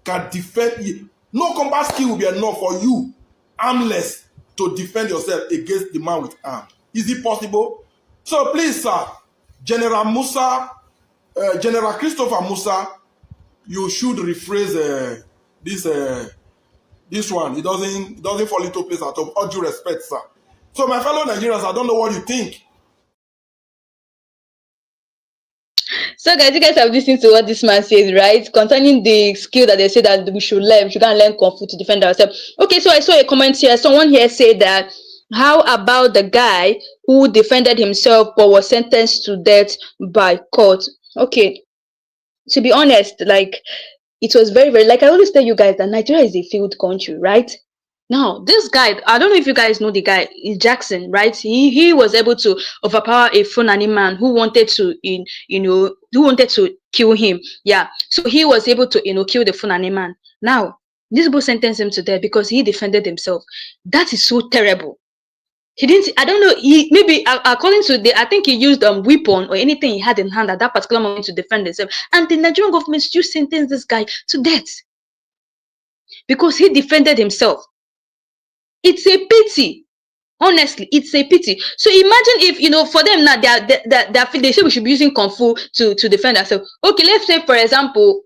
can defend you. No combat skill will be enough for you, armless, to defend yourself against the man with arms. Is it possible? So please, sir, General Christopher Musa, you should rephrase this one. It doesn't fall into place at all. All due respect, sir. So my fellow Nigerians, I don't know what you think. So guys, you guys have listened to what this man says, right? Concerning the skill that they say that we should learn. We should go and learn Kung Fu to defend ourselves. Okay, so I saw a comment here. Someone here said that, how about the guy who defended himself but was sentenced to death by court? Okay, to be honest, like, it was very, very, like I always tell you guys that Nigeria is a failed country, right? Now, this guy, I don't know if you guys know the guy, is Jackson, right? He was able to overpower a Fulani man who wanted to, who wanted to kill him. Yeah, so he was able to, kill the Fulani man. Now, this people sentenced him to death because he defended himself. That is so terrible. He didn't, I don't know, maybe according to I think he used weapon or anything he had in hand at that particular moment to defend himself. And the Nigerian government still sentenced this guy to death because he defended himself. It's a pity. Honestly, it's a pity. So imagine if, for them now, they say we should be using Kung Fu to defend ourselves. Okay, let's say, for example,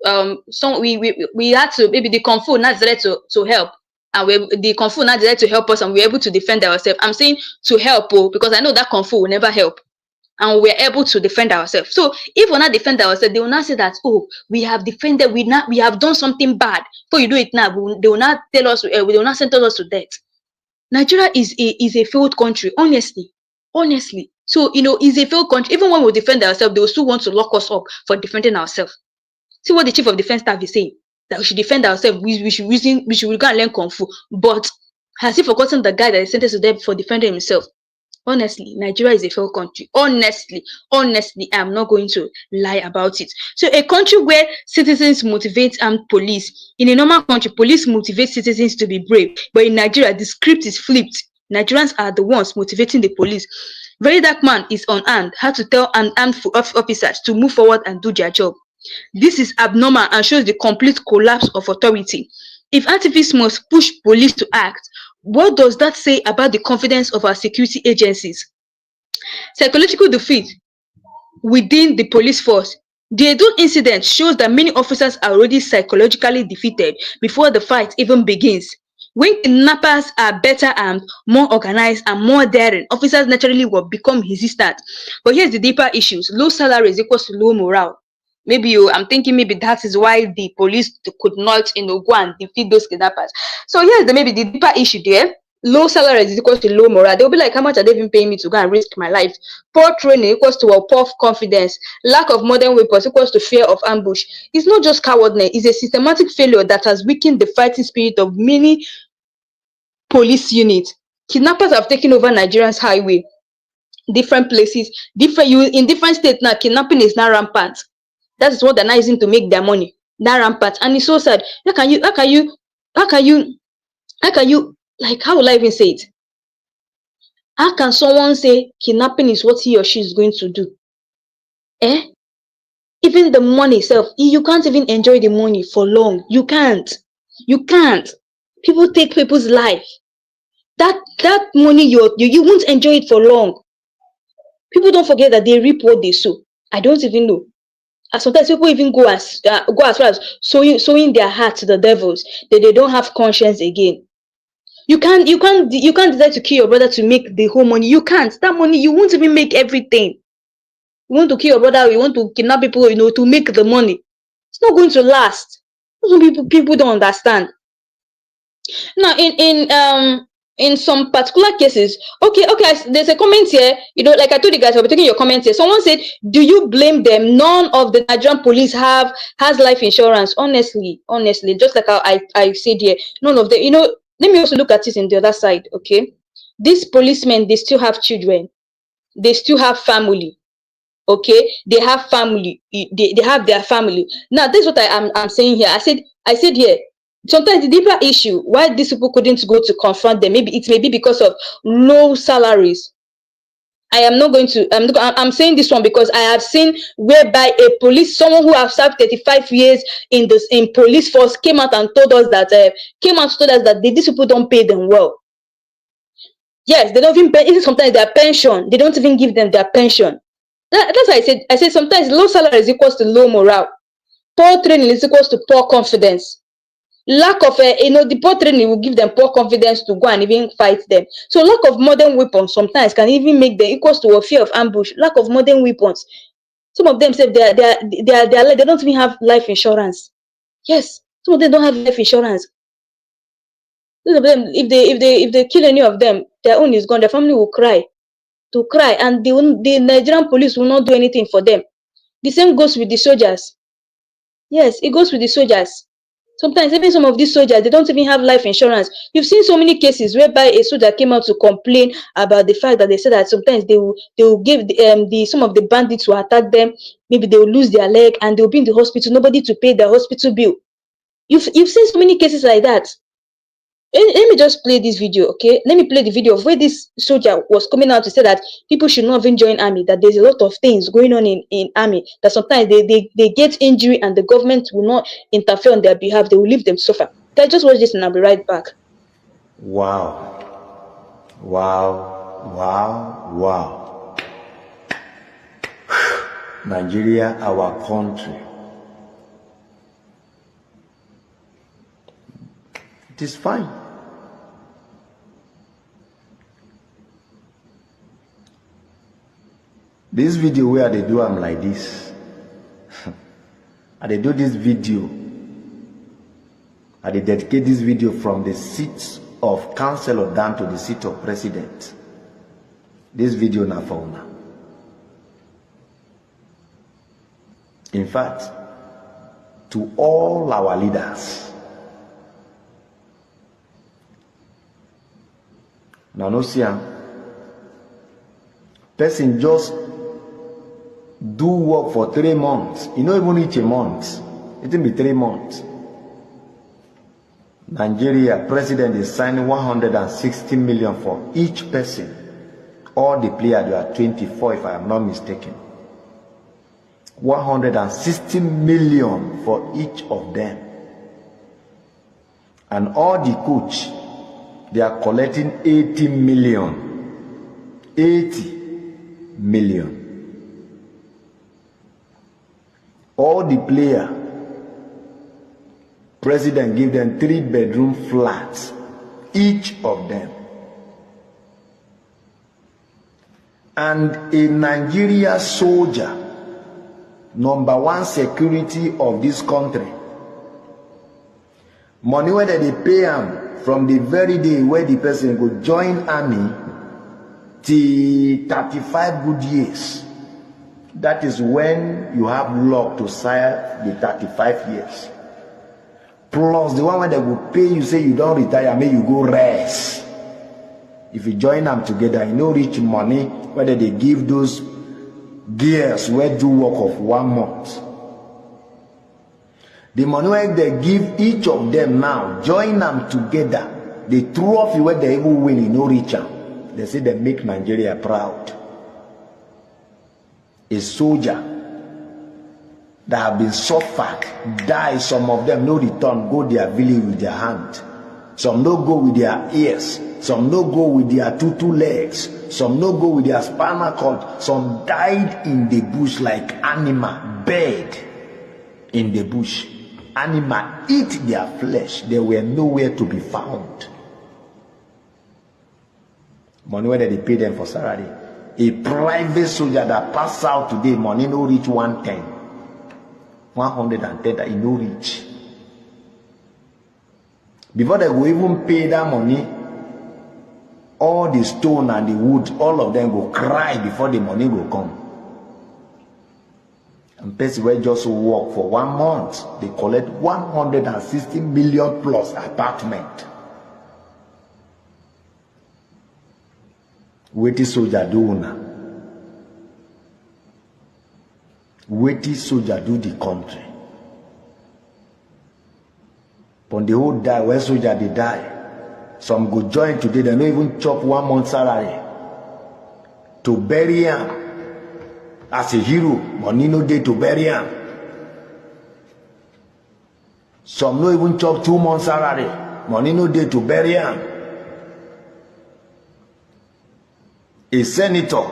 we had to, maybe the Kung Fu not there to help. And the Kung Fu not there to help us, and we're able to defend ourselves. I'm saying to help, because I know that Kung Fu will never help. and we're able to defend ourselves. So if we're not defend ourselves, they will not say that, oh, we have defended, we have done something bad. Before you do it now, they will not tell us, they will not sentence us to death. Nigeria is a failed country, honestly. Honestly. So, is a failed country. Even when we defend ourselves, they will still want to lock us up for defending ourselves. See what the chief of defense staff is saying, that we should defend ourselves. We should go and learn kung fu. But has he forgotten the guy that is sentenced to death for defending himself? Honestly, Nigeria is a failed country. Honestly, I'm not going to lie about it. So a country where citizens motivate armed police. In a normal country, police motivate citizens to be brave. But in Nigeria, the script is flipped. Nigerians are the ones motivating the police. Very dark man is unarmed, had to tell an armed officers to move forward and do their job. This is abnormal and shows the complete collapse of authority. If activists must push police to act, what does that say about the confidence of our security agencies? Psychological defeat within the police force. The Edo incident shows that many officers are already psychologically defeated before the fight even begins. When kidnappers are better armed, more organized, and more daring, officers naturally will become resistant. But here's the deeper issues. Low salaries equals to low morale. Maybe I'm thinking maybe that is why the police could not, go and defeat those kidnappers. So here's maybe the deeper issue there. Low salaries is equals to low morale. They'll be like, how much are they even paying me to go and risk my life? Poor training equals to a poor confidence. Lack of modern weapons equals to fear of ambush. It's not just cowardness, it's a systematic failure that has weakened the fighting spirit of many police units. Kidnappers have taken over Nigeria's highway, different places, in different states now. Kidnapping is now rampant. That is what they're now using to make their money. That rampant, and it's so sad. How can you, like, how will I even say it? How can someone say kidnapping is what he or she is going to do? Even the money itself, you can't even enjoy the money for long. You can't. People take people's life. That money, you won't enjoy it for long. People don't forget that they reap what they sow. I don't even know. And sometimes people even go as far as sowing their heart to the devils. They don't have conscience again. You can't decide to kill your brother to make the whole money. You can't. That money, you won't even make everything. You want to kill your brother, you want to kidnap people, to make the money. It's not going to last. Some people don't understand. Now, in some particular cases, okay, there's a comment here, like I told you guys, I'll be taking your comments here. Someone said, do you blame them? None of the Nigerian police has life insurance. Honestly, just like how I said here, none of them. Let me also look at it in the other side, okay? These policemen, they still have children. They still have family. Okay, they have family. They have their family. Now, this is what I'm saying here. I said here, sometimes the deeper issue why these people couldn't go to confront them, maybe it may be because of low salaries. I'm saying this one because I have seen whereby someone who has served 35 years in police force came out and told us that these people don't pay them well. Yes, they don't even pay. Even sometimes their pension, they don't even give them their pension. That's why I said sometimes low salary is equals to low morale. Poor training is equals to poor confidence. Lack of the poor training will give them poor confidence to go and even fight them. So lack of modern weapons sometimes can even make them equals to a fear of ambush. Lack of modern weapons. Some of them say they don't even have life insurance. Yes, some of them don't have life insurance. Some of them, if they kill any of them, their own is gone. Their family will cry. And the Nigerian police will not do anything for them. The same goes with the soldiers. Yes, it goes with the soldiers. Sometimes even some of these soldiers, they don't even have life insurance. You've seen so many cases whereby a soldier came out to complain about the fact that they said that sometimes they will give some of the bandits who attack them, maybe they will lose their leg and they'll be in the hospital, nobody to pay their hospital bill. You've seen so many cases like that. Let me just play this video, okay? Let me play the video of where this soldier was coming out to say that people should not even join army, that there's a lot of things going on in army, that sometimes they get injury and the government will not interfere on their behalf. They will leave them suffer. Let's just watch this and I'll be right back. Wow. Nigeria, our country. It is fine. This video where they do I'm like this. And they do this video. And they dedicate this video from the seat of councillor down to the seat of president. This video na for una. In fact, to all our leaders. Now no see person just do work for 3 months. You don't even reach a month. It will be 3 months. Nigeria president is signing 160 million for each person. All the players, they are 24 if I am not mistaken. 160 million for each of them. And all the coach, they are collecting 80 million. 80 million. All the player, president give them 3-bedroom flats, each of them. And a Nigeria soldier, number one security of this country, money where they pay him from the very day where the person go join army till 35 good years. That is when you have luck to serve the 35 years. Plus the one where they will pay you, say you don't retire, may you go rest. If you join them together, you know rich money, whether they give those gears where do work of 1 month. The money where they give each of them now, join them together, the trophy where they even win, you know richer. They say they make Nigeria proud. A soldier that have been suffered, die, some of them no return, go their village with their hand. Some no go with their ears. Some no go with their two legs. Some no go with their spinal cord. Some died in the bush like animal, bed in the bush. Animal eat their flesh. They were nowhere to be found. Money where they pay them for salary. A private soldier that pass out today, money no reach 110. 110 that he no reach. Before they go even pay that money, all the stone and the wood, all of them go cry before the money will come. And person will just work for 1 month, they collect 160 million plus apartment. Waiting soldier do now. Waiting soldier do the country. But the whole die, where soldier they die. Some go join today, they don't even chop 1 month salary. To bury him as a hero, money no day to bury him. Some no even chop 2 months salary, money no day to bury him. A senator,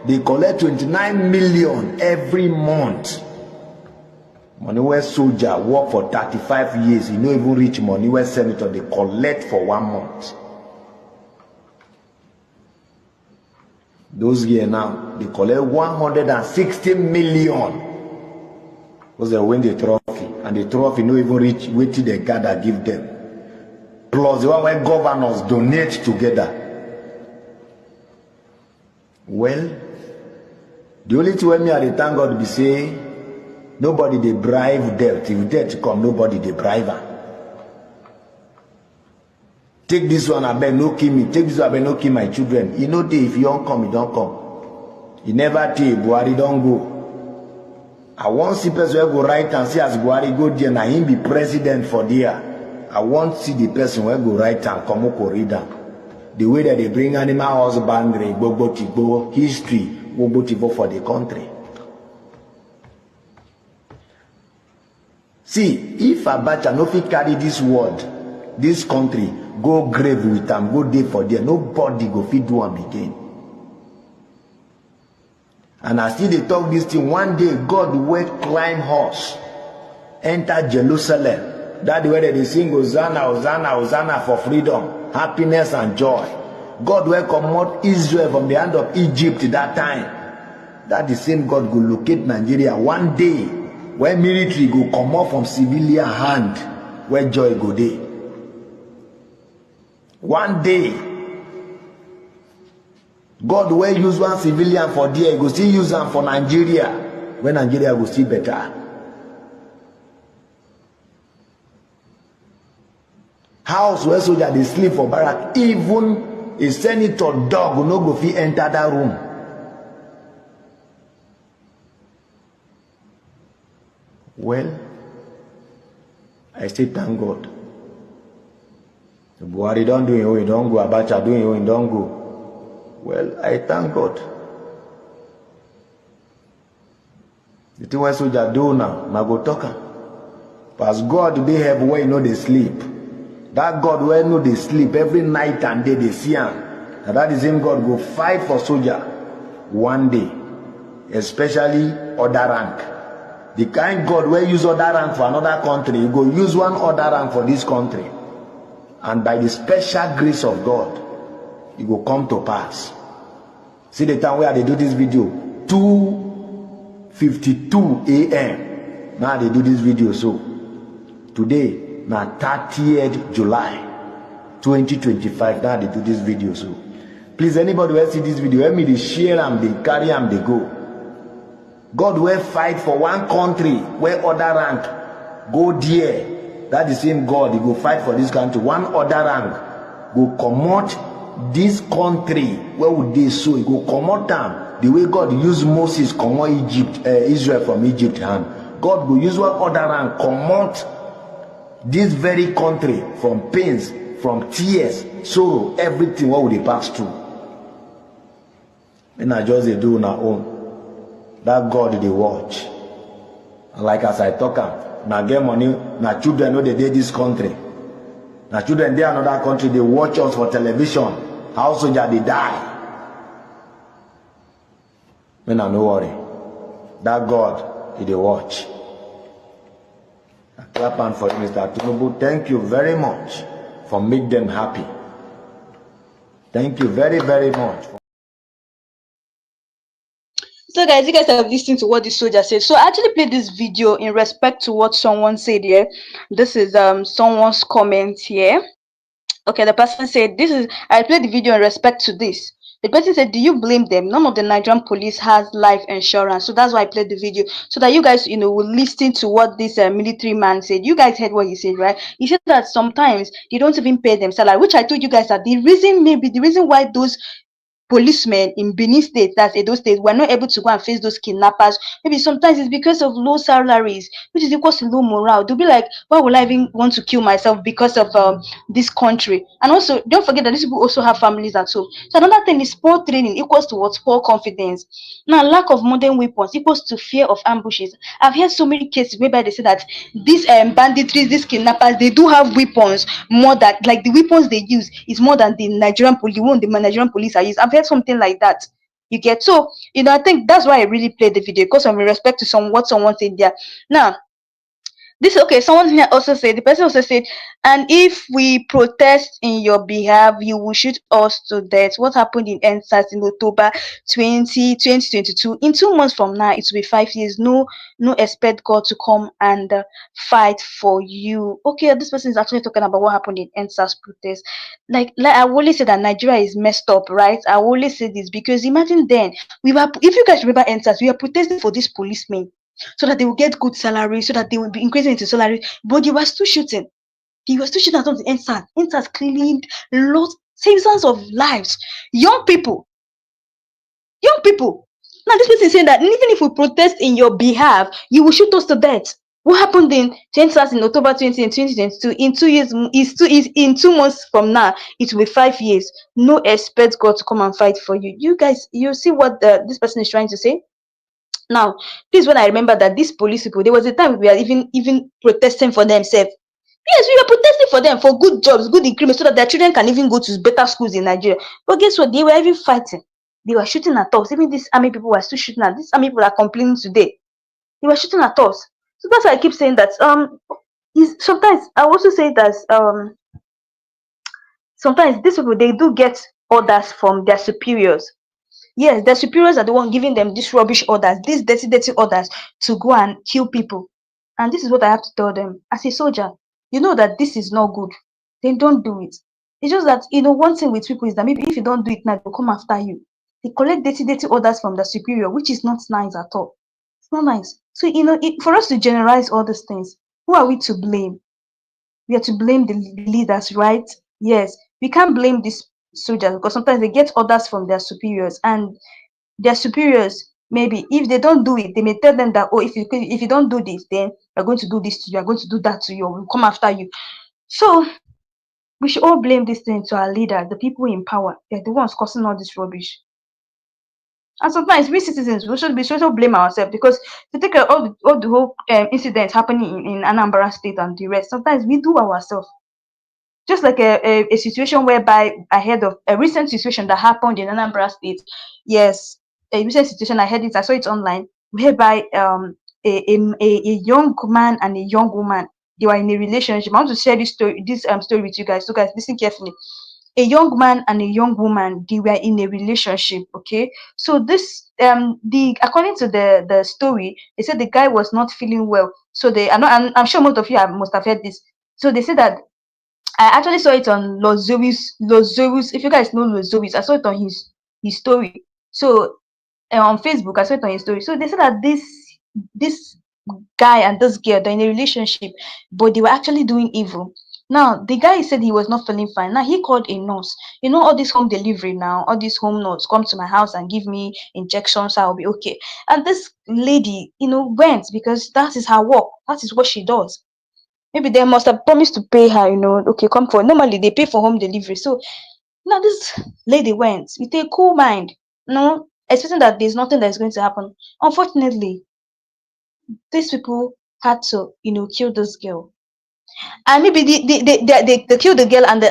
they collect 29 million every month. Money where soldier work for 35 years, you know even reach money where senator they collect for 1 month. Those years now, they collect 160 million. Because they win the trophy. And the trophy no even reach wait till the gather give them. Plus the one where governors donate together. Well, the only thing when me at the thank God be say, nobody they bribe death. If death come, nobody they bribe her. Take this one, I bet no kill me. Take this one, I bet no kill my children. You know, if you don't come, you don't come. You never tell Buhari don't go. I want see person who go right and see as Buhari go there, now him be president for there. I want see the person who go right and come up read them. The way that they bring animal husbandry, history, for the country. See, if Abacha no fit carry this word, this country, go grave with them, go day for there, nobody go fit do them again. And I see they talk this thing, one day God will climb horse, enter Jerusalem. That's the way that they sing Hosanna, Hosanna, Hosanna for freedom, happiness and joy. God will command Israel from the hand of Egypt that time. that the same God go locate Nigeria one day when military go come off from civilian hand, where joy go dey. One day, God will use one civilian for there, go still use them for Nigeria, when Nigeria go still better. House where soldier dey sleep for barrack, even a senator dog will not go fit enter that room. Well, I still thank God. Buhari don't do it, he don't go. Abacha doing it, he don't go. Well, I thank God. The thing why soldier do now go talk am. Because God they have where you know they sleep. That God where you know they sleep every night and day they see him. And that is him God go fight for soldier one day, especially other rank. The kind God where use other rank for another country, you go use one other rank for this country. And by the special grace of God, it will come to pass. See the time where they do this video, 2:52 a.m. Now they do this video. So today, now 30th July 2025. Now they do this video. So please, anybody who see this video, help me to share them, they carry them, they go. God will fight for one country where other rank go there. That the same God, he go fight for this country. One other rank go comot this country. Where would they so? He go comot them the way God used Moses comot Israel from Egypt hand. God go use one other rank comot this very country from pains, from tears, sorrow, everything. What would they pass through? And I just they do on our own. That God they watch. And like as I talk, now get money, now children know they did this country. Now children they another country, they watch us for television. How soldier they die. Men are no worry. That God they watch. I clap hand for you, Mr. Tinubu. Thank you very much for make them happy. Thank you very, very much. So guys, you guys have listened to what the soldier said. So I actually played this video in respect to what someone said here. This is someone's comment here. Okay, the person said I played the video in respect to this. The person said, do you blame them? None of the Nigerian police has life insurance. So that's why I played the video, so that you guys, will listen to what this military man said. You guys heard what he said, right? He said that sometimes they don't even pay them salary, which I told you guys that the reason why those policemen in Benin State, that's Edo State, were not able to go and face those kidnappers. Maybe sometimes it's because of low salaries, which is equals to low morale. They'll be like, why would I even want to kill myself because of this country? And also, don't forget that these people also have families at home. So another thing is poor training equals to what? Poor confidence. Now, lack of modern weapons equals to fear of ambushes. I've heard so many cases whereby they say that these banditries, these kidnappers, they do have weapons more than, like, the weapons they use is more than the Nigerian police, the Nigerian police are used. I've heard something like that. You get? So, I think that's why I really played the video, because of respect to what someone said there. Now, someone here also said, the person also said, and if we protest in your behalf, you will shoot us to death. What happened in NSAS in October 2022? In 2 months from now, it will be 5 years. No expect God to come and fight for you. Okay, this person is actually talking about what happened in NSAS protest. Like I always say that Nigeria is messed up, right? I always say this because imagine then, if you guys remember NSAS, we are protesting for these policemen, so that they will get good salary, so that they will be increasing into salary. But you were still shooting. You were still shooting at the NSAS. NSAS cleaned thousands of lives. Young people. Now this person is saying that even if we protest in your behalf, you will shoot us to death. What happened in NSAS in October 2022? In 2 years, in 2 months from now, it will be 5 years. No expect God to come and fight for you. You guys, you see what this person is trying to say? Now, this is when I remember that these police people, there was a time we were even protesting for themselves. Yes, we were protesting for them, for good jobs, good increments, so that their children can even go to better schools in Nigeria. But guess what? They were even fighting. They were shooting at us. Even these army people were still shooting at these army people are complaining today. They were shooting at us. So that's why I keep saying that. Sometimes I also say that sometimes these people, they do get orders from their superiors. Yes, the superiors are the one giving them these rubbish orders, these dirty orders to go and kill people. And this is what I have to tell them. As a soldier, you know that this is not good. Then don't do it. It's just that, one thing with people is that maybe if you don't do it now, they'll come after you. They collect dirty orders from the superior, which is not nice at all. It's not nice. So, for us to generalize all these things, who are we to blame? We are to blame the leaders, right? Yes. We can't blame these soldiers because sometimes they get orders from their superiors, and their superiors, maybe if they don't do it, they may tell them that, oh, if you don't do this, then we're going to do this to you, we're going to do that to you, or we'll come after you. So we should all blame this thing to our leaders, the people in power. They're the ones causing all this rubbish. And sometimes we citizens, we should also blame ourselves, because to take all the whole incidents happening in Anambra State and the rest, sometimes we do ourselves. Just like a situation whereby I heard of a recent situation that happened in Anambra State. Yes, a recent situation, I saw it online, whereby a young man and a young woman, they were in a relationship. I want to share this story with you guys. So guys, listen carefully. A young man and a young woman, they were in a relationship. Okay, so this the according to the story, they said the guy was not feeling well. So I'm sure most of you must have heard this. So they said that I actually saw it on Los Zoe's. If you guys know Los Zoe's, I saw it on his story. So on Facebook, I saw it on his story. So they said that this guy and this girl, they're in a relationship, but they were actually doing evil. Now the guy said he was not feeling fine. Now he called a nurse. All this home delivery now, all these home nurse come to my house and give me injections, so I'll be okay. And this lady, went, because that is her work. That is what she does. Maybe they must have promised to pay her, okay, come for. Normally they pay for home delivery. So now this lady went with a cool mind, expecting that there's nothing that's going to happen. Unfortunately, these people had to, kill this girl. And maybe they killed the girl, and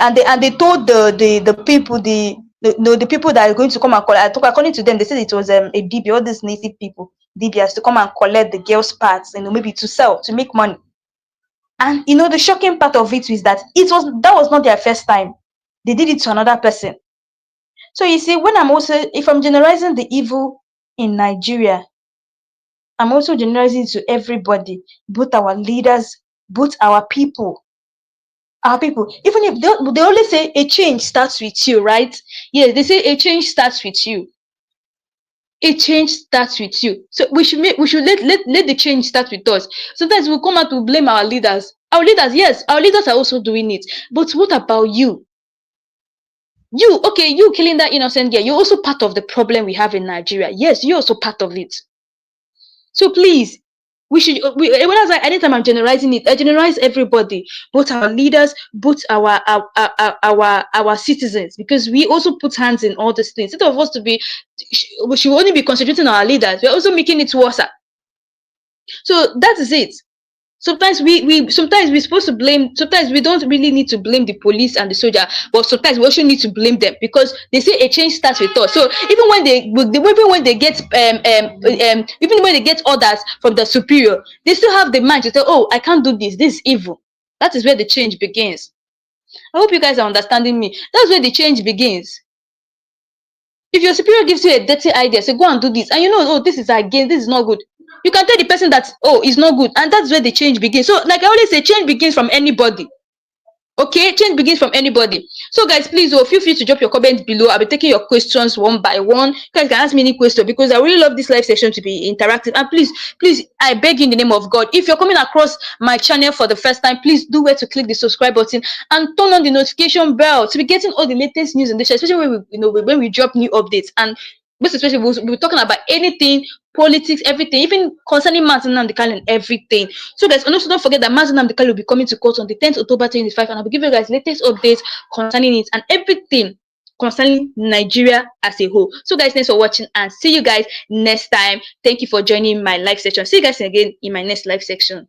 they told the people, the people that are going to come and collect. According to them, they said it was a DB, all these native people, DBs, to come and collect the girl's parts, maybe to sell, to make money. And the shocking part of it is that that was not their first time. They did it to another person. So you see, if I'm generalizing the evil in Nigeria, I'm also generalizing it to everybody, both our leaders, both our people. Our people, even if they always say a change starts with you, right? Yes, they say a change starts with you. A change starts with you. So we should let the change start with us. Sometimes we'll come out to blame our leaders. Our leaders, yes, our leaders are also doing it. But what about you? You killing that innocent girl, you're also part of the problem we have in Nigeria. Yes, you're also part of it. So please, anytime I'm generalizing it, I generalize everybody, both our leaders, both our citizens, because we also put hands in all these things. Instead of us we should only be concentrating on our leaders, we're also making it worse. So that is it. Sometimes sometimes we're supposed to blame. Sometimes we don't really need to blame the police and the soldier, but sometimes we also need to blame them, because they say a change starts with us. So even when they get even when they get orders from the superior, they still have the mind to say, oh, I can't do this. This is evil. That is where the change begins. I hope you guys are understanding me. That's where the change begins. If your superior gives you a dirty idea, say go and do this, and oh, this is against, this is not good, you can tell the person that, oh, it's not good, and that's where the change begins. So like I always say, change begins from anybody. Okay, change begins from anybody. So guys, please, feel free to drop your comments below. I'll be taking your questions one by one. You guys can ask me any question, because I really love this live session to be interactive. And please, I beg you in the name of God, if you're coming across my channel for the first time, please do where to click the subscribe button and turn on the notification bell to be getting all the latest news and especially when we drop new updates. And most especially, we'll be talking about anything, politics, everything, even concerning Mazi Nnamdi Kanu and everything. So guys, and also don't forget that Mazi Nnamdi Kanu will be coming to court on the 10th October 2025, and I'll be giving you guys latest updates concerning it and everything concerning Nigeria as a whole. So guys, thanks for watching, and see you guys next time. Thank you for joining my live section. See you guys again in my next live section.